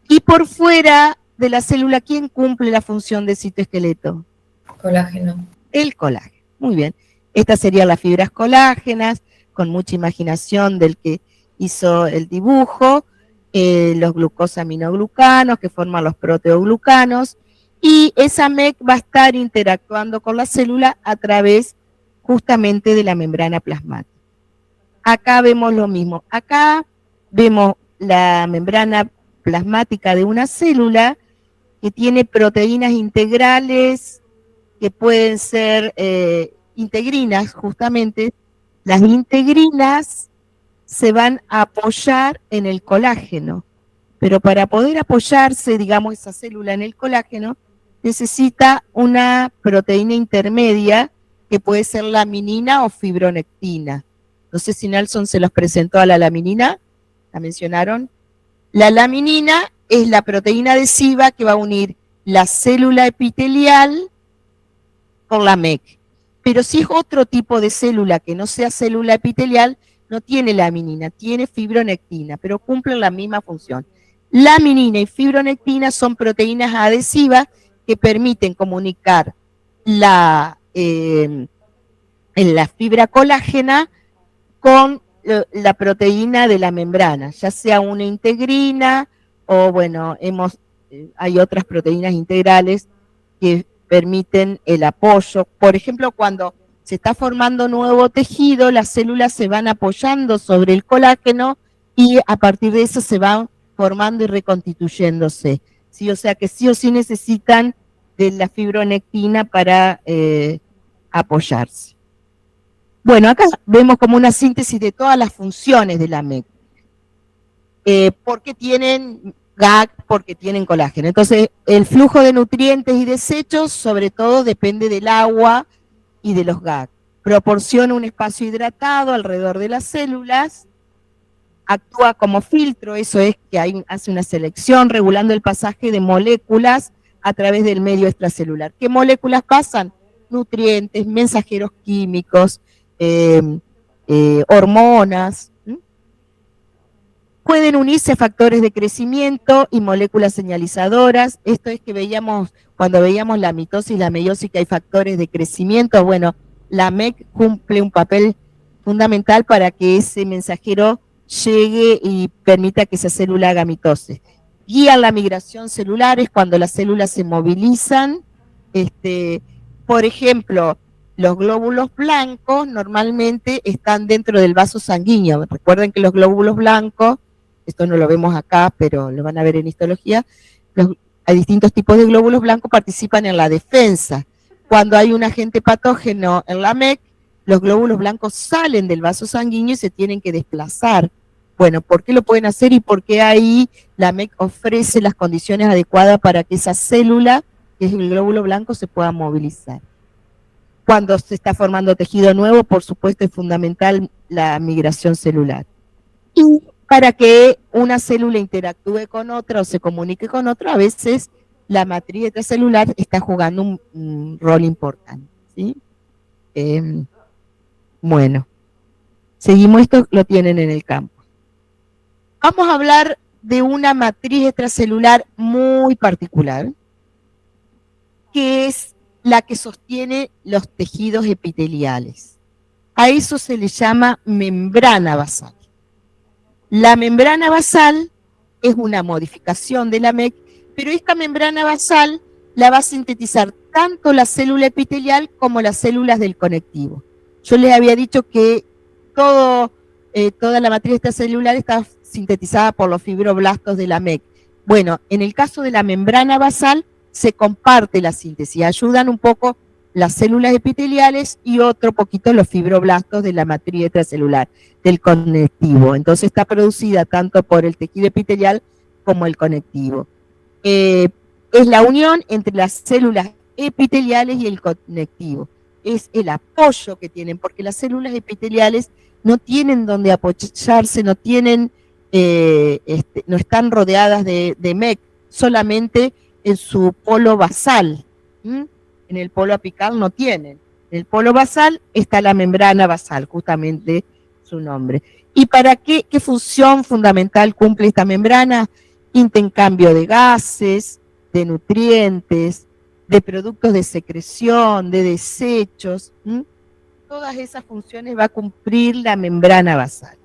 Y por fuera de la célula, ¿quién cumple la función de citoesqueleto? Colágeno. El colágeno. Muy bien. Estas serían las fibras colágenas, con mucha imaginación del que hizo el dibujo, los glucosaminoglucanos que forman los proteoglucanos, y esa MEC va a estar interactuando con la célula a través justamente de la membrana plasmática. Acá vemos lo mismo. Acá vemos la membrana plasmática de una célula que tiene proteínas integrales que pueden ser integrinas, justamente. Las integrinas se van a apoyar en el colágeno, pero para poder apoyarse, digamos, esa célula en el colágeno, necesita una proteína intermedia que puede ser laminina o fibronectina. No sé si Nelson se los presentó a la laminina, ¿la mencionaron? La laminina es la proteína adhesiva que va a unir la célula epitelial con la MEC. Pero si es otro tipo de célula que no sea célula epitelial, no tiene laminina, tiene fibronectina, pero cumplen la misma función. Laminina y fibronectina son proteínas adhesivas que permiten comunicar la fibra colágena con la proteína de la membrana, ya sea una integrina o, bueno, hay otras proteínas integrales que permiten el apoyo. Por ejemplo, cuando se está formando nuevo tejido, las células se van apoyando sobre el colágeno y a partir de eso se van formando y reconstituyéndose, ¿sí? O sea que sí o sí necesitan de la fibronectina para apoyarse. Bueno, acá vemos como una síntesis de todas las funciones de la MEC. Porque tienen GAG, porque tienen colágeno. Entonces, el flujo de nutrientes y desechos, sobre todo, depende del agua y de los GAG. Proporciona un espacio hidratado alrededor de las células, actúa como filtro, eso es que hace una selección regulando el pasaje de moléculas a través del medio extracelular. ¿Qué moléculas pasan? Nutrientes, mensajeros químicos, hormonas. Pueden unirse factores de crecimiento y moléculas señalizadoras. Esto es que veíamos, cuando veíamos la mitosis y la meiosis, que hay factores de crecimiento. Bueno, la MEC cumple un papel fundamental para que ese mensajero llegue y permita que esa célula haga mitosis. Guían la migración celular, es cuando las células se movilizan. Por ejemplo, los glóbulos blancos normalmente están dentro del vaso sanguíneo. Recuerden que los glóbulos blancos, esto no lo vemos acá, pero lo van a ver en histología, hay distintos tipos de glóbulos blancos, participan en la defensa. Cuando hay un agente patógeno en la MEC, los glóbulos blancos salen del vaso sanguíneo y se tienen que desplazar. Bueno, ¿por qué lo pueden hacer y por qué ahí la MEC ofrece las condiciones adecuadas para que esa célula, que es el glóbulo blanco, se pueda movilizar? Cuando se está formando tejido nuevo, por supuesto, es fundamental la migración celular. Y para que una célula interactúe con otra o se comunique con otra, a veces la matriz extracelular está jugando un rol importante, ¿sí? Bueno, seguimos, esto lo tienen en el campo. Vamos a hablar de una matriz extracelular muy particular, que es la que sostiene los tejidos epiteliales. A eso se le llama membrana basal. La membrana basal es una modificación de la MEC, pero esta membrana basal la va a sintetizar tanto la célula epitelial como las células del conectivo. Yo les había dicho que toda la matriz extracelular está sintetizada por los fibroblastos de la MEC. Bueno, en el caso de la membrana basal se comparte la síntesis, ayudan un poco las células epiteliales y otro poquito los fibroblastos de la matriz extracelular, del conectivo. Entonces está producida tanto por el tejido epitelial como el conectivo. Es la unión entre las células epiteliales y el conectivo. Es el apoyo que tienen, porque las células epiteliales no tienen donde apoyarse, no tienen, no están rodeadas de MEC, solamente en su polo basal. En el polo apical no tienen. En el polo basal está la membrana basal, justamente su nombre. ¿Y para qué función fundamental cumple esta membrana? Intercambio de gases, de nutrientes, de productos de secreción, de desechos. Todas esas funciones va a cumplir la membrana basal.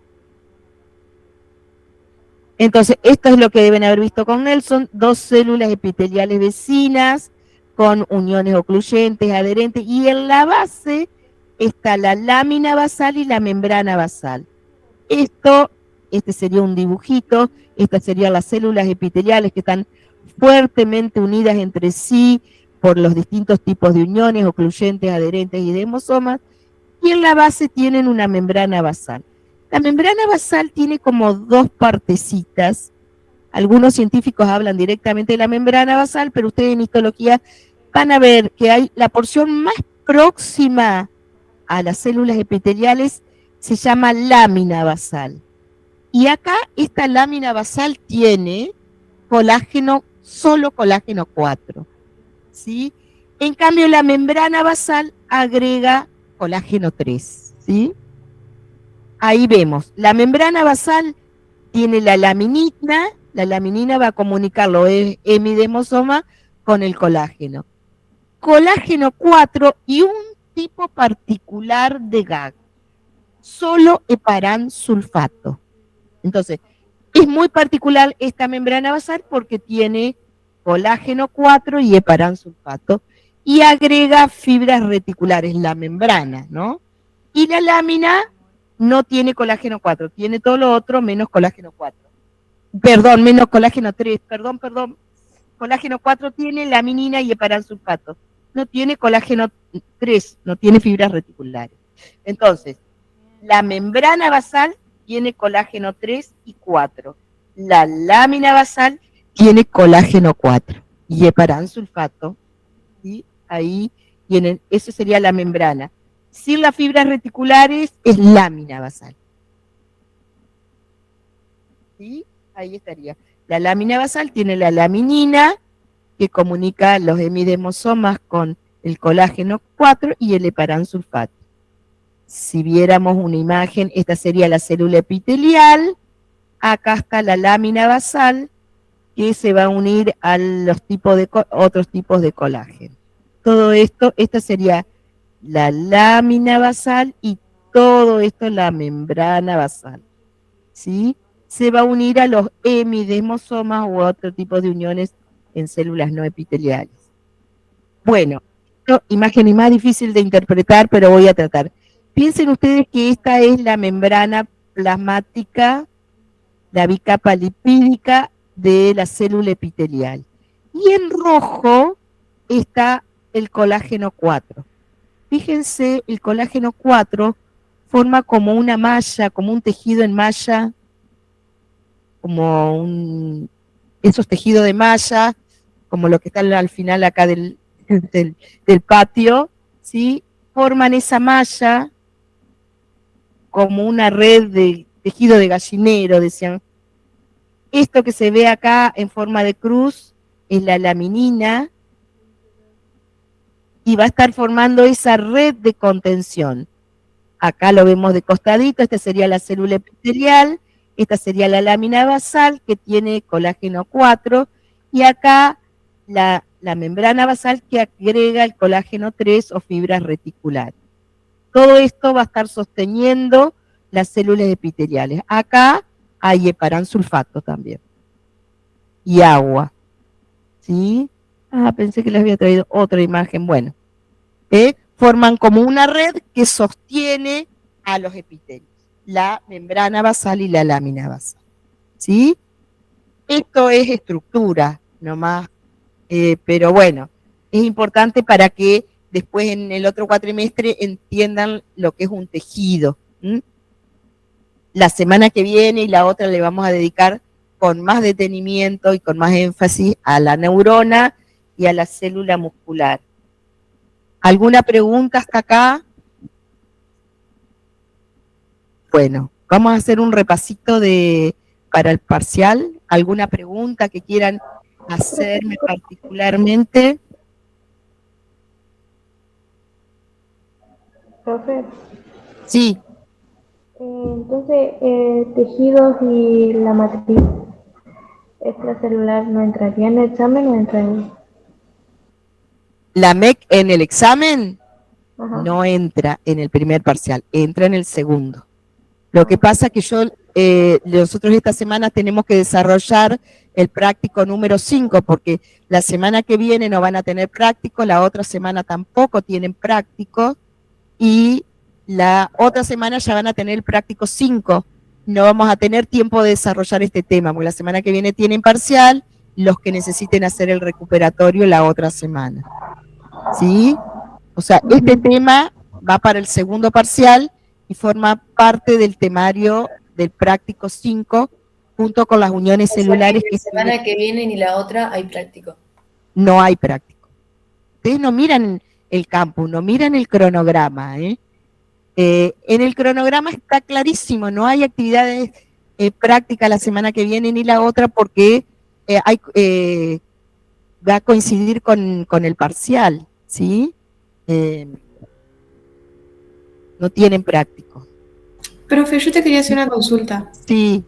Entonces, esto es lo que deben haber visto con Nelson, 2 células epiteliales vecinas con uniones ocluyentes, adherentes, y en la base está la lámina basal y la membrana basal. Este sería un dibujito, estas serían las células epiteliales que están fuertemente unidas entre sí por los distintos tipos de uniones, ocluyentes, adherentes y de hemosomas, y en la base tienen una membrana basal. La membrana basal tiene como 2 partecitas. Algunos científicos hablan directamente de la membrana basal, pero ustedes en histología van a ver que hay la porción más próxima a las células epiteliales se llama lámina basal. Y acá esta lámina basal tiene colágeno, solo colágeno 4, ¿sí? En cambio la membrana basal agrega colágeno 3, ¿sí? Ahí vemos, la membrana basal tiene la laminina va a comunicar los hemidesmosoma con el colágeno. Colágeno 4 y un tipo particular de GAG, solo heparán sulfato. Entonces, es muy particular esta membrana basal porque tiene colágeno 4 y heparán sulfato y agrega fibras reticulares, la membrana, ¿no? Y la lámina no tiene colágeno 4, tiene todo lo otro menos colágeno 4. Perdón, menos colágeno 3, perdón. Colágeno 4 tiene laminina y heparán sulfato. No tiene colágeno 3, no tiene fibras reticulares. Entonces, la membrana basal tiene colágeno 3 y 4. La lámina basal tiene colágeno 4 y heparán sulfato. ¿Sí? Ahí tienen, eso sería la membrana. Sin las fibras reticulares es lámina basal. ¿Sí? Ahí estaría. La lámina basal tiene la laminina que comunica los hemidesmosomas con el colágeno 4 y el heparán sulfato. Si viéramos una imagen, esta sería la célula epitelial, acá está la lámina basal que se va a unir a los otros tipos de colágeno. Todo esto, esta sería la lámina basal y todo esto la membrana basal, ¿sí? Se va a unir a los hemidesmosomas u otro tipo de uniones en células no epiteliales. Bueno, imagen más difícil de interpretar, pero voy a tratar. Piensen ustedes que esta es la membrana plasmática, la bicapa lipídica de la célula epitelial. Y en rojo está el colágeno 4. Fíjense, el colágeno 4 forma como una malla, como un tejido en malla, como esos tejidos de malla, como lo que están al final acá del patio, ¿sí? Forman esa malla como una red de tejido de gallinero, decían. Esto que se ve acá en forma de cruz es la laminina y va a estar formando esa red de contención. Acá lo vemos de costadito, esta sería la célula epitelial, esta sería la lámina basal que tiene colágeno 4 y acá la membrana basal que agrega el colágeno 3 o fibras reticulares. Todo esto va a estar sosteniendo las células epiteliales. Acá hay heparán sulfato también. Y agua. ¿Sí? Pensé que les había traído otra imagen. Bueno, forman como una red que sostiene a los epitelios. La membrana basal y la lámina basal. ¿Sí? Esto es estructura, nomás. Pero bueno, es importante para que después en el otro cuatrimestre entiendan lo que es un tejido. La semana que viene y la otra le vamos a dedicar con más detenimiento y con más énfasis a la neurona y a la célula muscular. ¿Alguna pregunta hasta acá? Bueno, vamos a hacer un repasito para el parcial. ¿Alguna pregunta que quieran hacerme particularmente? Profe, Sí. entonces, tejidos y la matriz. extracelular no entraría en el examen o entraría. La MEC en el examen Ajá. no entra en el primer parcial, entra en el segundo. Lo que pasa es que nosotros esta semana tenemos que desarrollar el práctico número 5, porque la semana que viene no van a tener práctico, la otra semana tampoco tienen práctico, y la otra semana ya van a tener el práctico 5. No vamos a tener tiempo de desarrollar este tema, porque la semana que viene tienen parcial, los que necesiten hacer el recuperatorio la otra semana. ¿Sí? O sea, este tema va para el segundo parcial y forma parte del temario del práctico 5, junto con las uniones celulares. La semana que viene ni la otra hay práctico. No hay práctico. Ustedes no miran el campus, no miran el cronograma, ¿eh? En el cronograma está clarísimo, no hay actividades prácticas la semana que viene ni la otra, porque va a coincidir con el parcial, ¿sí? No tienen práctico. Profe, yo te quería hacer una consulta. Sí.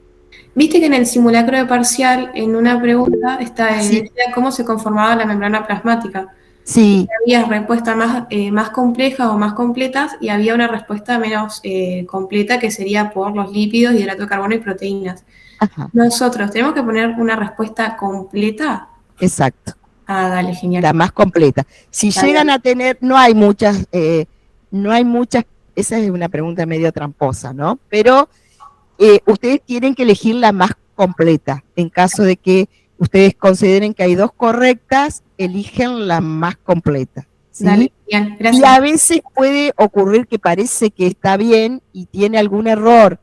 Viste que en el simulacro de parcial, en una pregunta, Sí. decía cómo se conformaba la membrana plasmática. Sí. Había respuestas más complejas o más completas, y había una respuesta menos completa, que sería por los lípidos, hidrato de carbono y proteínas. Ajá. Nosotros tenemos que poner una respuesta completa. Exacto. Ah, dale, genial. La más completa. Si Dale. llegan a tener, no hay muchas, esa es una pregunta medio tramposa, ¿no? Pero ustedes tienen que elegir la más completa. En caso de que ustedes consideren que hay dos correctas, eligen la más completa. ¿Sí? Dale, genial, gracias. Y a veces puede ocurrir que parece que está bien y tiene algún error.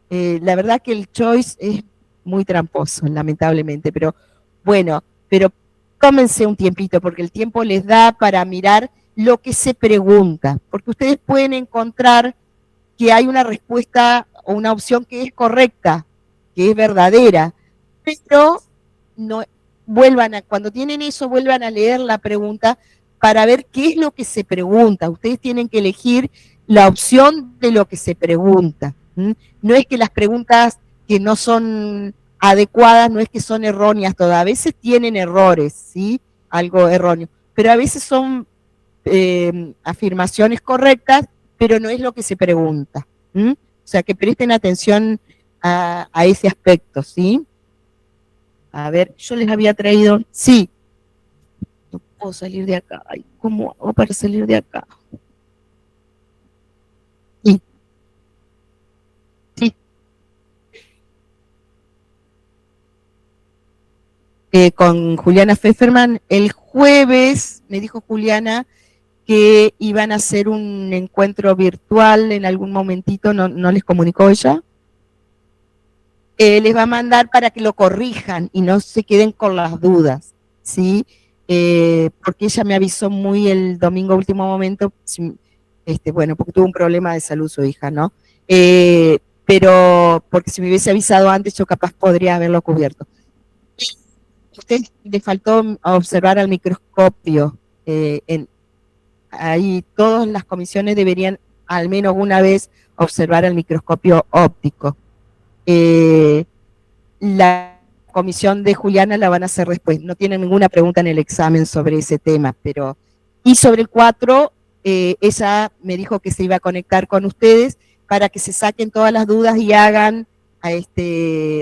La verdad que el choice es muy tramposo, lamentablemente, pero bueno, pero tómense un tiempito, porque el tiempo les da para mirar lo que se pregunta, porque ustedes pueden encontrar que hay una respuesta o una opción que es correcta, que es verdadera, pero no cuando tienen eso, vuelvan a leer la pregunta para ver qué es lo que se pregunta. Ustedes tienen que elegir la opción de lo que se pregunta. No es que las preguntas que no son adecuadas, no es que son erróneas todas, a veces tienen errores, ¿sí? Algo erróneo, pero a veces son afirmaciones correctas, pero no es lo que se pregunta. O sea, que presten atención a ese aspecto, ¿sí? A ver, yo les había traído, sí, no puedo salir de acá. Ay, ¿cómo hago para salir de acá? Sí. Sí. Con Juliana Pfefferman, el jueves me dijo Juliana que iban a hacer un encuentro virtual en algún momentito, no les comunicó ella. Les va a mandar para que lo corrijan y no se queden con las dudas, ¿sí? Porque ella me avisó muy el domingo último momento, bueno, porque tuvo un problema de salud su hija, ¿no? Pero porque si me hubiese avisado antes, yo capaz podría haberlo cubierto. Usted le faltó observar al microscopio. Ahí todas las comisiones deberían al menos una vez observar al microscopio óptico. La comisión de Juliana la van a hacer después, no tienen ninguna pregunta en el examen sobre ese tema, pero y sobre el 4, ella me dijo que se iba a conectar con ustedes para que se saquen todas las dudas y hagan,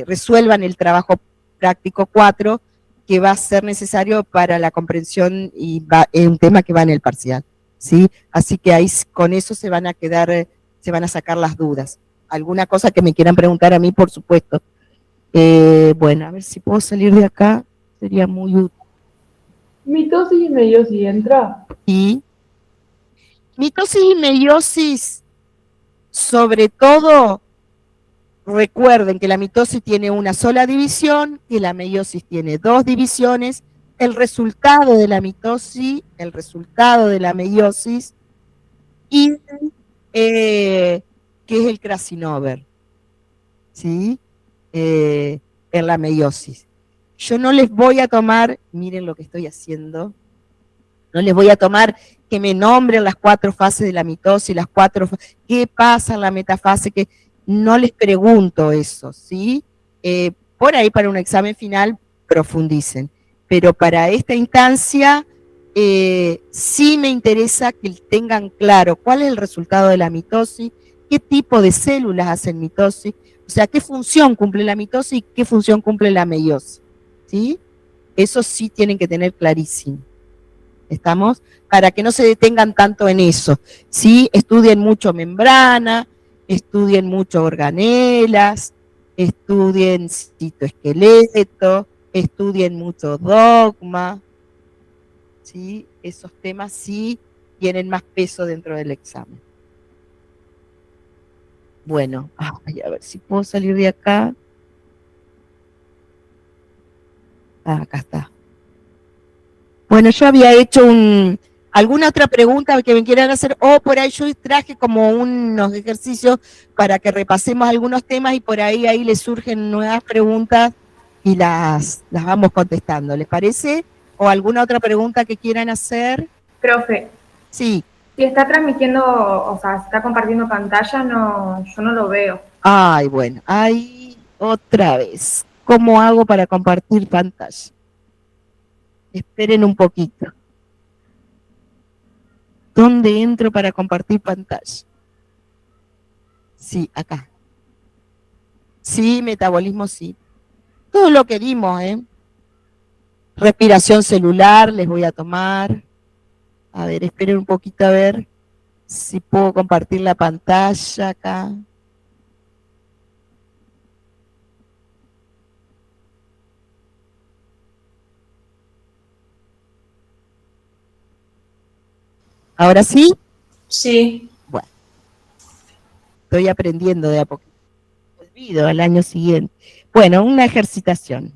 resuelvan el trabajo práctico 4, que va a ser necesario para la comprensión y es un tema que va en el parcial, ¿sí? Así que ahí con eso se van a sacar las dudas. Alguna cosa que me quieran preguntar a mí, por supuesto. Bueno, a ver si puedo salir de acá, sería muy útil. Mitosis y meiosis entra. Y mitosis y meiosis, sobre todo, recuerden que la mitosis tiene una sola división, que la meiosis tiene 2 divisiones. El resultado de la mitosis, el resultado de la meiosis, y que es el Krasinover, ¿sí? En la meiosis. Yo no les voy a tomar, miren lo que estoy haciendo, no les voy a tomar que me nombren las 4 fases de la mitosis, qué pasa en la metafase, que no les pregunto eso, ¿sí? Por ahí para un examen final profundicen. Pero para esta instancia, sí me interesa que tengan claro cuál es el resultado de la mitosis, qué tipo de células hacen mitosis, o sea, qué función cumple la mitosis y qué función cumple la meiosis, ¿sí? Eso sí tienen que tener clarísimo. ¿Estamos? Para que no se detengan tanto en eso. Sí, estudien mucho membrana, estudien mucho organelas, estudien citoesqueleto, estudien mucho dogma. ¿Sí? Esos temas sí tienen más peso dentro del examen. Bueno, a ver si puedo salir de acá. Acá está. Bueno, yo había hecho alguna otra pregunta que me quieran hacer, o por ahí yo traje como unos ejercicios para que repasemos algunos temas y por ahí les surgen nuevas preguntas y las vamos contestando, ¿les parece? ¿O alguna otra pregunta que quieran hacer? Profe, Sí. si está transmitiendo, o sea, si está compartiendo pantalla, yo no lo veo. Ay, bueno, ahí otra vez. ¿Cómo hago para compartir pantalla? Esperen un poquito. ¿Dónde entro para compartir pantalla? Sí, acá. Sí, metabolismo, sí. Todo lo que dimos, ¿eh? Respiración celular, les voy a tomar. A ver, esperen un poquito a ver si puedo compartir la pantalla acá. ¿Ahora sí? Sí. Bueno, estoy aprendiendo de a poquito. Olvido al año siguiente. Bueno, una ejercitación.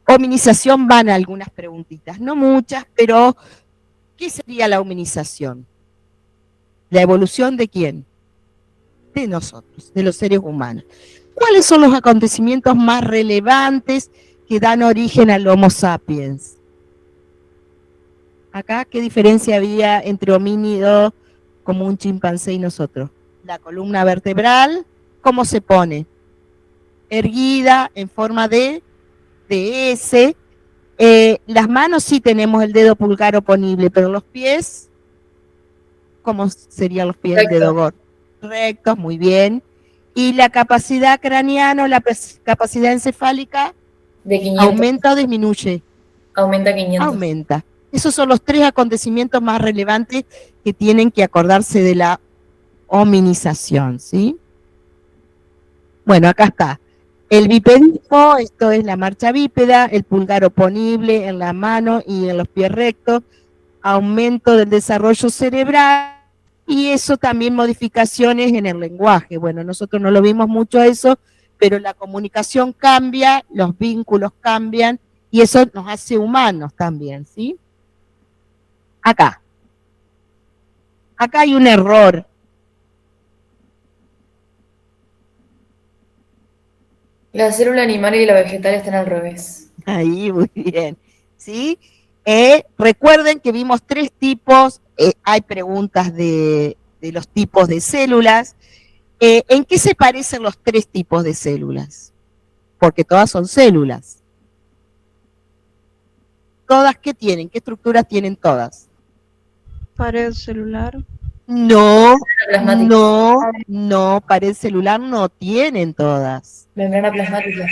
Hominización van algunas preguntitas, no muchas, pero ¿qué sería la hominización? ¿La evolución de quién? De nosotros, de los seres humanos. ¿Cuáles son los acontecimientos más relevantes que dan origen al Homo sapiens? Acá, ¿qué diferencia había entre homínido como un chimpancé y nosotros? La columna vertebral, ¿cómo se pone? Erguida, en forma de S. Las manos sí tenemos el dedo pulgar oponible, pero los pies, ¿cómo serían los pies del dedo gordo? Rectos, muy bien. ¿Y la capacidad craneana, la capacidad encefálica? De 500. ¿Aumenta o disminuye? Aumenta 500. Aumenta. Esos son los 3 acontecimientos más relevantes que tienen que acordarse de la hominización, ¿sí? Bueno, acá está. El bipedismo, esto es la marcha bípeda, el pulgar oponible en la mano y en los pies rectos, aumento del desarrollo cerebral y eso también modificaciones en el lenguaje. Bueno, nosotros no lo vimos mucho eso, pero la comunicación cambia, los vínculos cambian y eso nos hace humanos también, ¿sí? Acá. Acá hay un error. La célula animal y la vegetal están al revés. Ahí, muy bien. ¿Sí? Recuerden que vimos 3 tipos, hay preguntas de los tipos de células. ¿En qué se parecen los 3 tipos de células? Porque todas son células. ¿Todas qué tienen? ¿Qué estructuras tienen todas? Pared celular. No, Plasmática. no, pared celular no tienen todas. Membrana plasmática.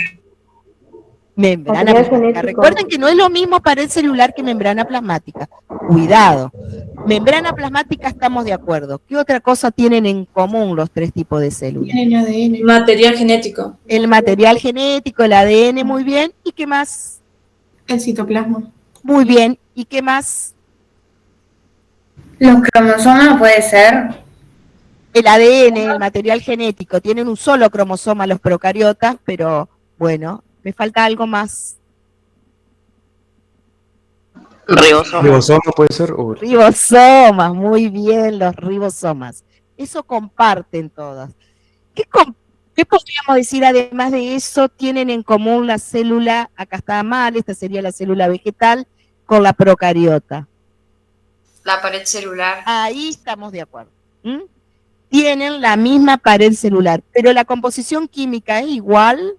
Membrana Material plasmática. genético. Recuerden que no es lo mismo pared celular que membrana plasmática. Cuidado. Membrana plasmática estamos de acuerdo. ¿Qué otra cosa tienen en común los 3 tipos de células? Tienen ADN. Material genético. El material genético, el ADN, muy bien. ¿Y qué más? El citoplasma. Muy bien. ¿Y qué más? ¿Los cromosomas puede ser? El ADN, el material genético. Tienen un solo cromosoma los procariotas, pero bueno, me falta algo más. Ribosoma puede ser. Ribosomas, muy bien, los ribosomas. Eso comparten todas. ¿Qué podríamos decir además de eso? Tienen en común la célula, acá está mal, esta sería la célula vegetal, con la procariota. La pared celular. Ahí estamos de acuerdo. ¿Mm? tienen la misma pared celular, pero la composición química es igual.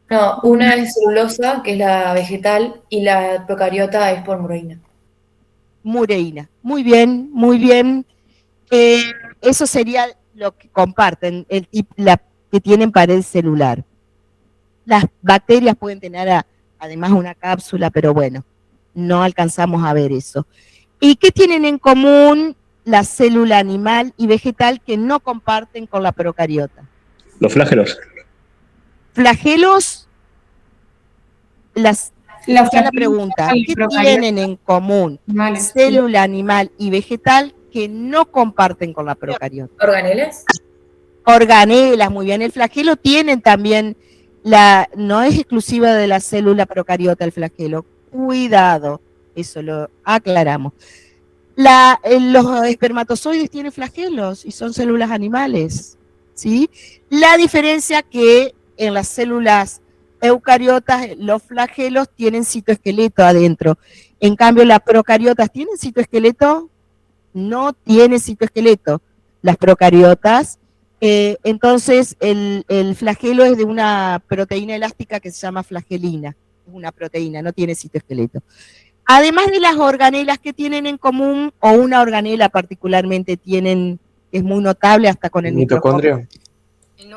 No, una es celulosa, que es la vegetal, y la procariota es por mureína. Mureína. Muy bien, muy bien. Eso sería lo que comparten, la que tienen pared celular. Las bacterias pueden tener además una cápsula, pero bueno, no alcanzamos a ver eso. ¿Y qué tienen en común la célula animal y vegetal que no comparten con la procariota? Los flagelos. Flagelos, la flagelos pregunta, y ¿qué procariota tienen en común animales. célula animal y vegetal que no comparten con la procariota? ¿Organelas? Organelas, muy bien. El flagelo tienen también, no es exclusiva de la célula procariota el flagelo. Cuidado, eso lo aclaramos. Los espermatozoides tienen flagelos y son células animales, ¿sí? La diferencia que en las células eucariotas los flagelos tienen citoesqueleto adentro. En cambio, las procariotas tienen citoesqueleto, no tienen citoesqueleto. Las procariotas, entonces el flagelo es de una proteína elástica que se llama flagelina, es una proteína, no tiene citoesqueleto. Además de las organelas que tienen en común, o una organela particularmente tienen, es muy notable hasta con el Mitocondria.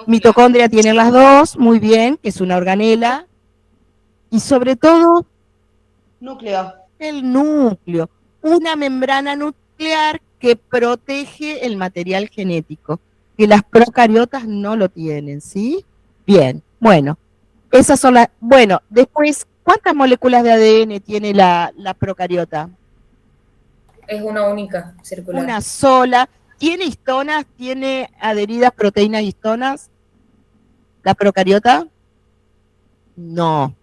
Mitocondria tienen las dos, muy bien, que es una organela. Y sobre todo, Núcleo. el núcleo, una membrana nuclear que protege el material genético, que las procariotas no lo tienen, ¿sí? Bien, bueno, esas son las... Bueno, después, ¿cuántas moléculas de ADN tiene la procariota? Es una única, circular. Una sola. ¿Tiene histonas? ¿Tiene adheridas proteínas histonas? ¿La procariota? No.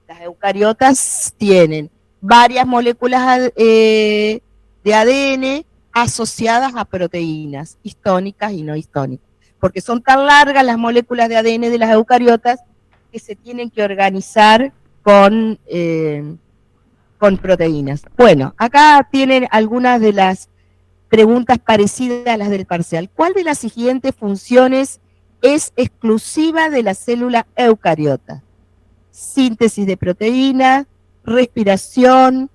Las eucariotas tienen varias moléculas de ADN asociadas a proteínas histónicas y no histónicas, porque son tan largas las moléculas de ADN de las eucariotas que se tienen que organizar con proteínas. Bueno, acá tienen algunas de las preguntas parecidas a las del parcial. ¿Cuál de las siguientes funciones es exclusiva de la célula eucariota? Síntesis de proteínas, respiración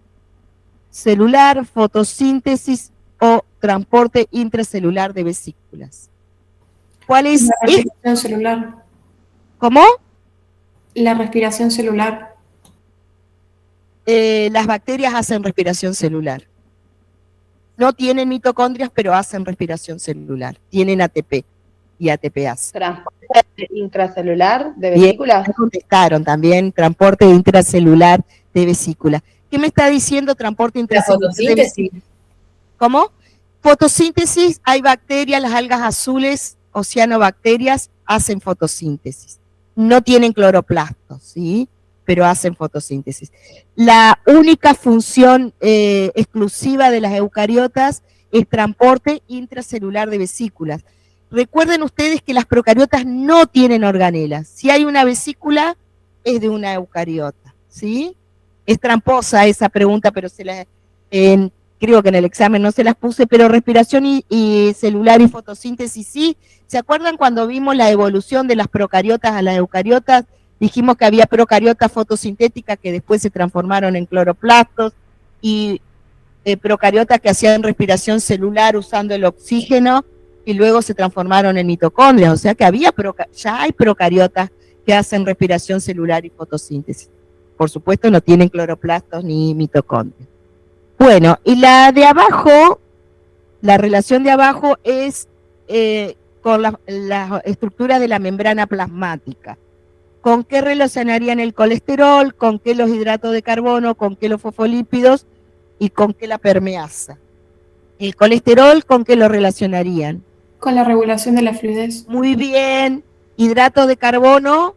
celular, fotosíntesis o transporte intracelular de vesículas. ¿Cuál es? La respiración celular. ¿Cómo? La respiración celular. Las bacterias hacen respiración celular. No tienen mitocondrias, pero hacen respiración celular. Tienen ATP y ATPase. Transporte intracelular de vesícula. Bien, contestaron también, transporte intracelular de vesícula. ¿Qué me está diciendo transporte intracelular de vesícula? ¿Cómo? Fotosíntesis, hay bacterias, las algas azules, oceanobacterias, hacen fotosíntesis. No tienen cloroplastos, ¿sí? Pero hacen fotosíntesis. La única función exclusiva de las eucariotas es transporte intracelular de vesículas. Recuerden ustedes que las procariotas no tienen organelas. Si hay una vesícula, es de una eucariota, ¿sí? Es tramposa esa pregunta, pero creo que en el examen no se las puse, pero respiración y celular y fotosíntesis sí. ¿Se acuerdan cuando vimos la evolución de las procariotas a las eucariotas? Dijimos que había procariotas fotosintéticas que después se transformaron en cloroplastos y procariotas que hacían respiración celular usando el oxígeno y luego se transformaron en mitocondrias. O sea que ya hay procariotas que hacen respiración celular y fotosíntesis. Por supuesto no tienen cloroplastos ni mitocondrias. Bueno, y la de abajo, la relación de abajo es con la estructura de la membrana plasmática. ¿Con qué relacionarían el colesterol? ¿Con qué los hidratos de carbono? ¿Con qué los fosfolípidos? ¿Y con qué la permeasa? ¿El colesterol con qué lo relacionarían? Con la regulación de la fluidez. Muy bien. ¿Hidratos de carbono?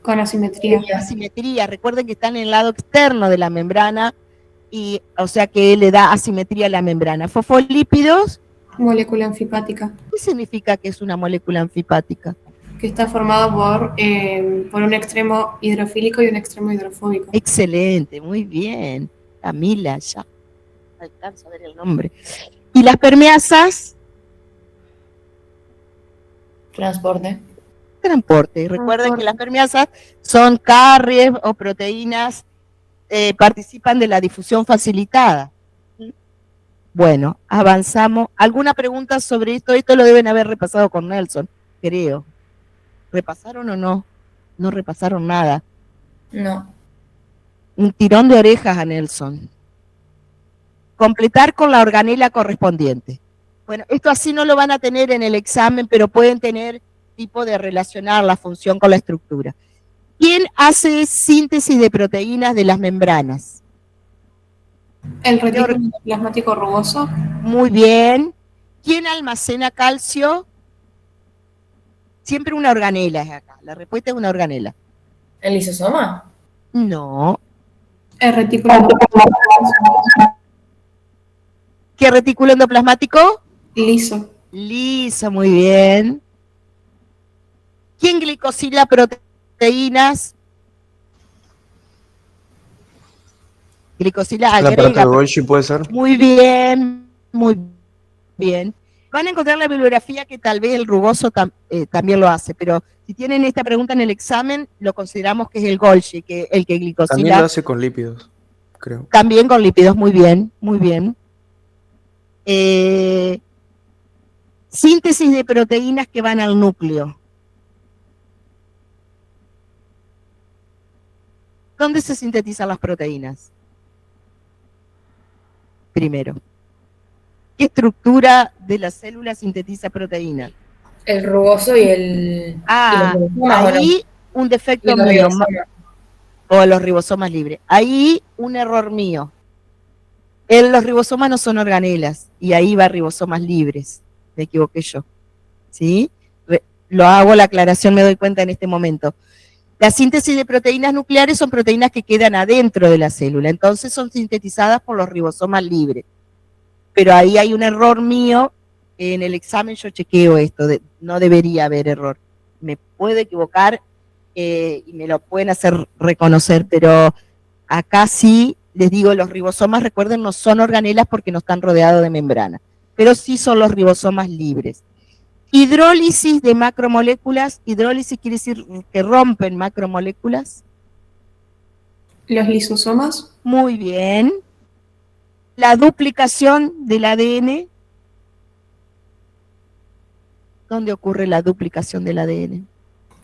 Con asimetría. Asimetría. Recuerden que están en el lado externo de la membrana, y o sea que le da asimetría a la membrana. ¿Fosfolípidos? Molécula anfipática. ¿Qué significa que es una molécula anfipática? Que está formado por un extremo hidrofílico y un extremo hidrofóbico. Excelente, muy bien. Camila, ya alcanzo a ver el nombre. Y las permeasas, Transporte. transporte. Recuerden que las permeasas son carriers o proteínas, participan de la difusión facilitada. Bueno, avanzamos. ¿Alguna pregunta sobre esto? Esto lo deben haber repasado con Nelson, creo. ¿Repasaron o no? No repasaron nada. No. Un tirón de orejas a Nelson. Completar con la organela correspondiente. Bueno, esto así no lo van a tener en el examen, pero pueden tener tipo de relacionar la función con la estructura. ¿Quién hace síntesis de proteínas de las membranas? El retículo endoplasmático rugoso. Muy bien. ¿Quién almacena calcio? Siempre una organela es acá. La respuesta es una organela. ¿El lisosoma? No. El retículo endoplasmático ¿Qué retículo endoplasmático? liso. Liso, muy bien. ¿Quién glicosila proteínas? Glicosila El aparato agrega. de Golgi puede ser. Muy bien, muy bien. Van a encontrar la bibliografía que tal vez el rugoso también lo hace, pero si tienen esta pregunta en el examen, lo consideramos que es el Golgi, que el que glicosila. También lo hace con lípidos, creo. También con lípidos, muy bien, muy bien. Síntesis de proteínas que van al núcleo. ¿Dónde se sintetizan las proteínas? Primero. ¿Qué estructura de la célula sintetiza proteínas? El rugoso y el... Ah, y los ribosomas, ahí un defecto Y los mío. ribosomas. O los ribosomas libres. Ahí un error mío. Los ribosomas no son organelas, y ahí va ribosomas libres. Me equivoqué yo. ¿Sí? Lo hago la aclaración, me doy cuenta en este momento. La síntesis de proteínas nucleares son proteínas que quedan adentro de la célula, entonces son sintetizadas por los ribosomas libres. Pero ahí hay un error mío, en el examen yo chequeo esto, no debería haber error. Me puedo equivocar y me lo pueden hacer reconocer, pero acá sí, les digo, los ribosomas, recuerden, no son organelas porque no están rodeados de membrana, pero sí son los ribosomas libres. Hidrólisis de macromoléculas, hidrólisis quiere decir que rompen macromoléculas. Los lisosomas. Muy bien. La duplicación del ADN. ¿Dónde ocurre la duplicación del ADN?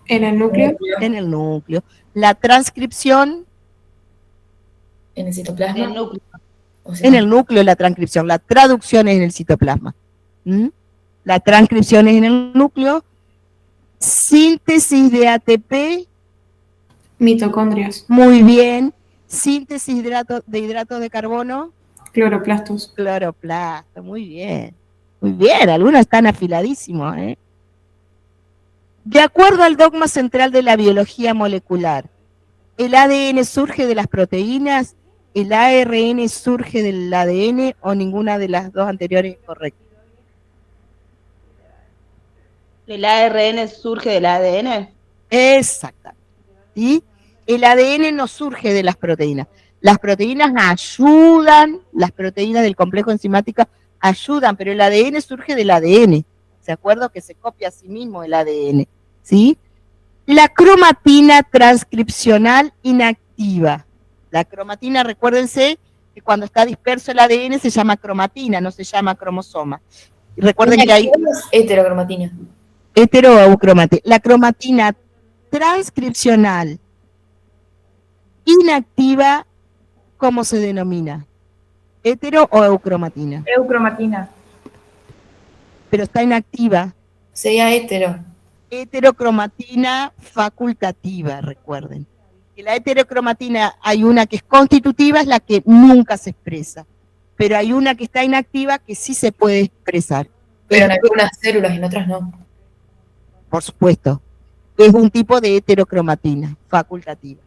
En el núcleo. En el núcleo. La transcripción. En el citoplasma. En el núcleo. O sea, En el núcleo la transcripción. La traducción es en el citoplasma. La transcripción es en el núcleo. Síntesis de ATP. Mitocondrias. Muy bien. Síntesis de hidratos de carbono. Cloroplastos. Cloroplasto. Muy bien. Muy bien. Algunos están afiladísimos, ¿eh? De acuerdo al dogma central de la biología molecular, ¿el ADN surge de las proteínas? ¿El ARN surge del ADN o ninguna de las dos anteriores es correcta? ¿El ARN surge del ADN? Exactamente. ¿Sí? El ADN no surge de las proteínas. Las proteínas ayudan, las proteínas del complejo enzimático ayudan, pero el ADN surge del ADN. ¿Se acuerdan que se copia a sí mismo el ADN? ¿Sí? La cromatina transcripcional inactiva. La cromatina, recuérdense que cuando está disperso el ADN se llama cromatina, no se llama cromosoma. Y recuerden que hay heterocromatina. hetero o eucromatina. La cromatina transcripcional inactiva, ¿cómo se denomina? ¿Hetero o eucromatina? Eucromatina. Pero está inactiva. Sería hetero. Heterocromatina facultativa, recuerden. Que la heterocromatina hay una que es constitutiva, es la que nunca se expresa. Pero hay una que está inactiva que sí se puede expresar. Pero en algunas células y en otras no. Por supuesto. Es un tipo de heterocromatina facultativa.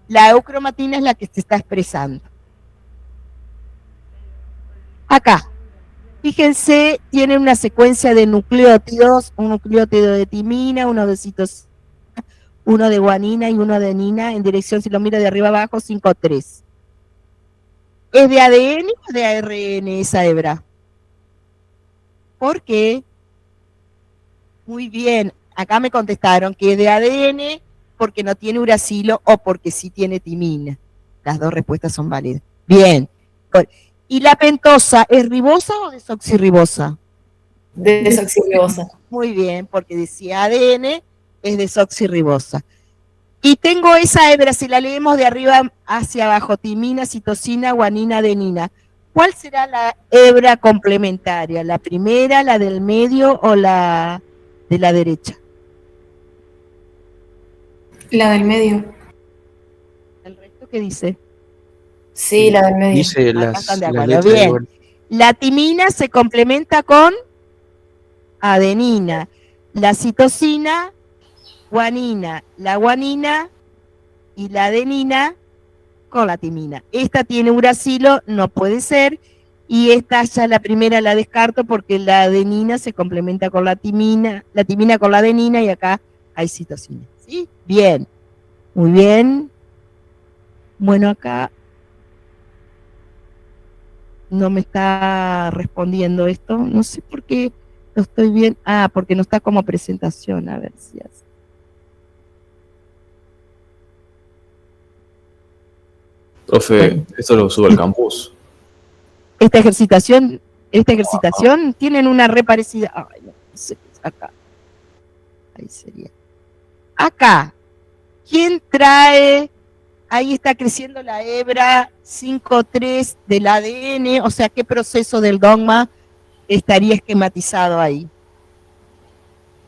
La eucromatina es la que se está expresando. Acá, fíjense, tiene una secuencia de nucleótidos, un nucleótido de timina, uno de citosina, uno de guanina y uno de adenina, en dirección, si lo miro de arriba abajo, 5-3. ¿Es de ADN o de ARN esa hebra? ¿Por qué? Muy bien, acá me contestaron que es de ADN porque no tiene uracilo o porque sí tiene timina. Las dos respuestas son válidas. Bien. ¿Y la pentosa es ribosa o desoxirribosa? Desoxirribosa. Muy bien, porque decía ADN es desoxirribosa. Y tengo esa hebra, si la leemos de arriba hacia abajo, timina, citosina, guanina, adenina. ¿Cuál será la hebra complementaria? ¿La primera, la del medio o la de la derecha? La del medio. ¿El resto qué dice? Sí, la del medio. Dice Acá están de las acuerdo. letras Bien. igual. La timina se complementa con adenina. La citosina, guanina. La guanina y la adenina con la timina. Esta tiene uracilo, no puede ser. Y esta ya la primera la descarto porque la adenina se complementa con la timina con la adenina y acá hay citosina. ¿Sí? Bien. Muy bien. Bueno, acá no me está respondiendo esto. No sé por qué lo estoy viendo. Ah, porque no está como presentación. A ver si hace. Profe, Bueno. esto lo subo al campus. Esta ejercitación tienen una re parecida. Ay, no sé, acá. Ahí sería. Acá. ¿Quién trae? Ahí está creciendo la hebra 5,3 del ADN, o sea, ¿qué proceso del dogma estaría esquematizado ahí?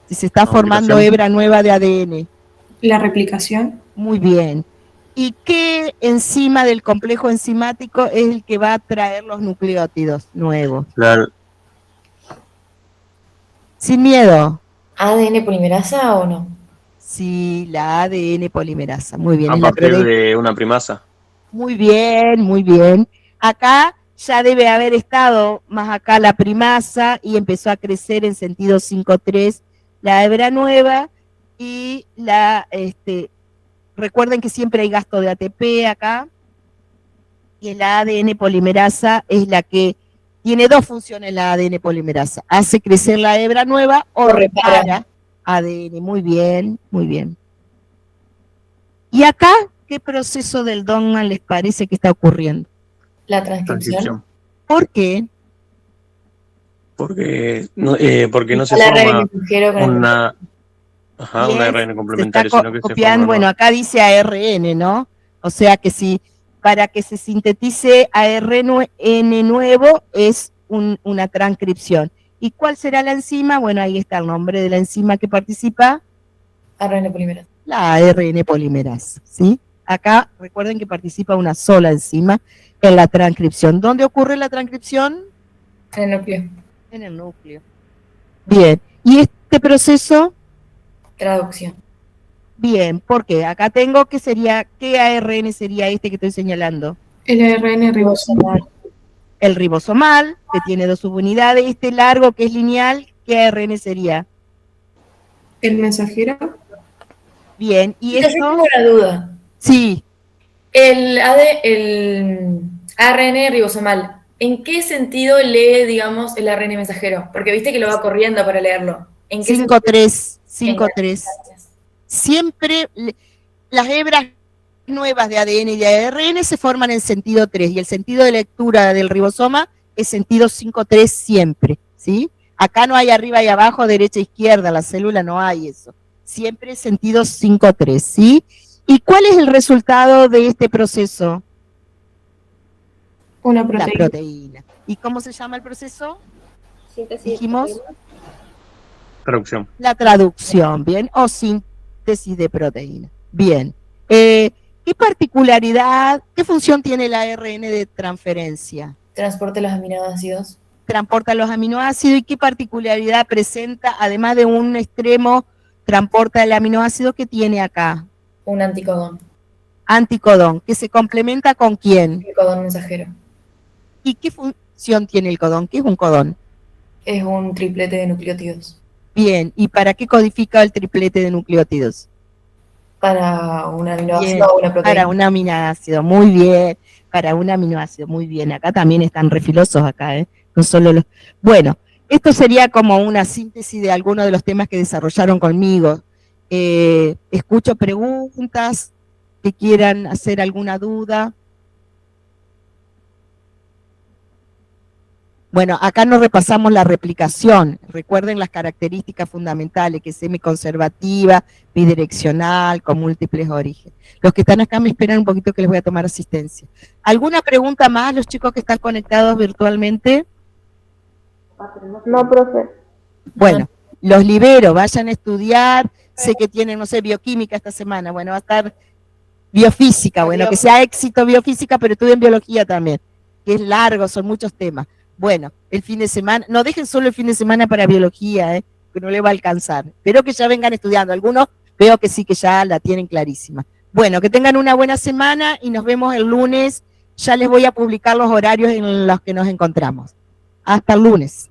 Si se está formando hebra nueva de ADN. La replicación. Muy bien. ¿Y qué enzima del complejo enzimático es el que va a traer los nucleótidos nuevos? Claro. Sin miedo. ¿ADN polimerasa o no? Sí, la ADN polimerasa. Muy bien. A es la partir proteína. de una primasa. Muy bien, muy bien. Acá ya debe haber estado más acá la primasa y empezó a crecer en sentido 5,3 la hebra nueva y recuerden que siempre hay gasto de ATP acá y la ADN polimerasa es la que tiene dos funciones la ADN polimerasa. Hace crecer la hebra nueva o repara ADN. Muy bien, muy bien. Y acá, ¿qué proceso del dogma les parece que está ocurriendo? La transcripción. ¿Por qué? Porque no se La forma mensajero con una ARN complementario, sino que se forma bueno, acá dice ARN, ¿no? O sea que si para que se sintetice ARN nuevo es una transcripción. ¿Y cuál será la enzima? Bueno, ahí está el nombre de la enzima que participa. ARN polimerasa. La ARN polimerasa, ¿sí? Acá recuerden que participa una sola enzima en la transcripción. ¿Dónde ocurre la transcripción? En el núcleo. En el núcleo. Bien. ¿Y este proceso? Traducción. Bien, ¿por qué? Acá tengo que sería, ¿qué ARN sería este que estoy señalando? El ARN ribosomal. El ribosomal, que tiene dos subunidades. Este largo que es lineal, ¿qué ARN sería? El mensajero. Bien, y Yo esto... tengo una duda. Sí. El ARN ribosomal, ¿en qué sentido lee, digamos, el ARN mensajero? Porque viste que lo va corriendo para leerlo. ¿En qué 5,3. Siempre las hebras nuevas de ADN y de ARN se forman en sentido 3 y el sentido de lectura del ribosoma es sentido 5,3 siempre, ¿sí? Acá no hay arriba y abajo, derecha e izquierda, la célula no hay eso. Siempre sentido 5,3, ¿sí? ¿Y cuál es el resultado de este proceso? Una proteína. La proteína. ¿Y cómo se llama el proceso? Dijimos. Traducción. La traducción, ¿bien? O síntesis de proteína. Bien. ¿Qué particularidad, qué función tiene el ARN de transferencia? Transporta los aminoácidos. Transporta los aminoácidos y qué particularidad presenta, además de un extremo, transporta el aminoácido que tiene acá. Un anticodón. Anticodón, que se complementa con quién? El codón mensajero. ¿Y qué función tiene el codón? ¿Qué es un codón? Es un triplete de nucleótidos. Bien, ¿y para qué codifica el triplete de nucleótidos? Para un aminoácido Bien, o una proteína. para un aminoácido, muy bien. Para un aminoácido, muy bien. Acá también están refilosos acá, ¿eh? No solo los... Bueno, esto sería como una síntesis de algunos de los temas que desarrollaron conmigo. Escucho preguntas que quieran hacer alguna duda. Bueno, acá nos repasamos la replicación. Recuerden las características fundamentales, que es semiconservativa, bidireccional, con múltiples orígenes. Los que están acá me esperan un poquito que les voy a tomar asistencia. ¿Alguna pregunta más, los chicos que están conectados virtualmente? No, profe. Bueno, los libero, vayan a estudiar. Sé que tienen, no sé, bioquímica esta semana. Bueno, va a estar biofísica. Bueno, que sea éxito biofísica, pero estudien biología también, que es largo, son muchos temas. Bueno, el fin de semana, no dejen solo el fin de semana para biología, que no le va a alcanzar. Espero que ya vengan estudiando. Algunos veo que sí, que ya la tienen clarísima. Bueno, que tengan una buena semana y nos vemos el lunes. Ya les voy a publicar los horarios en los que nos encontramos. Hasta el lunes.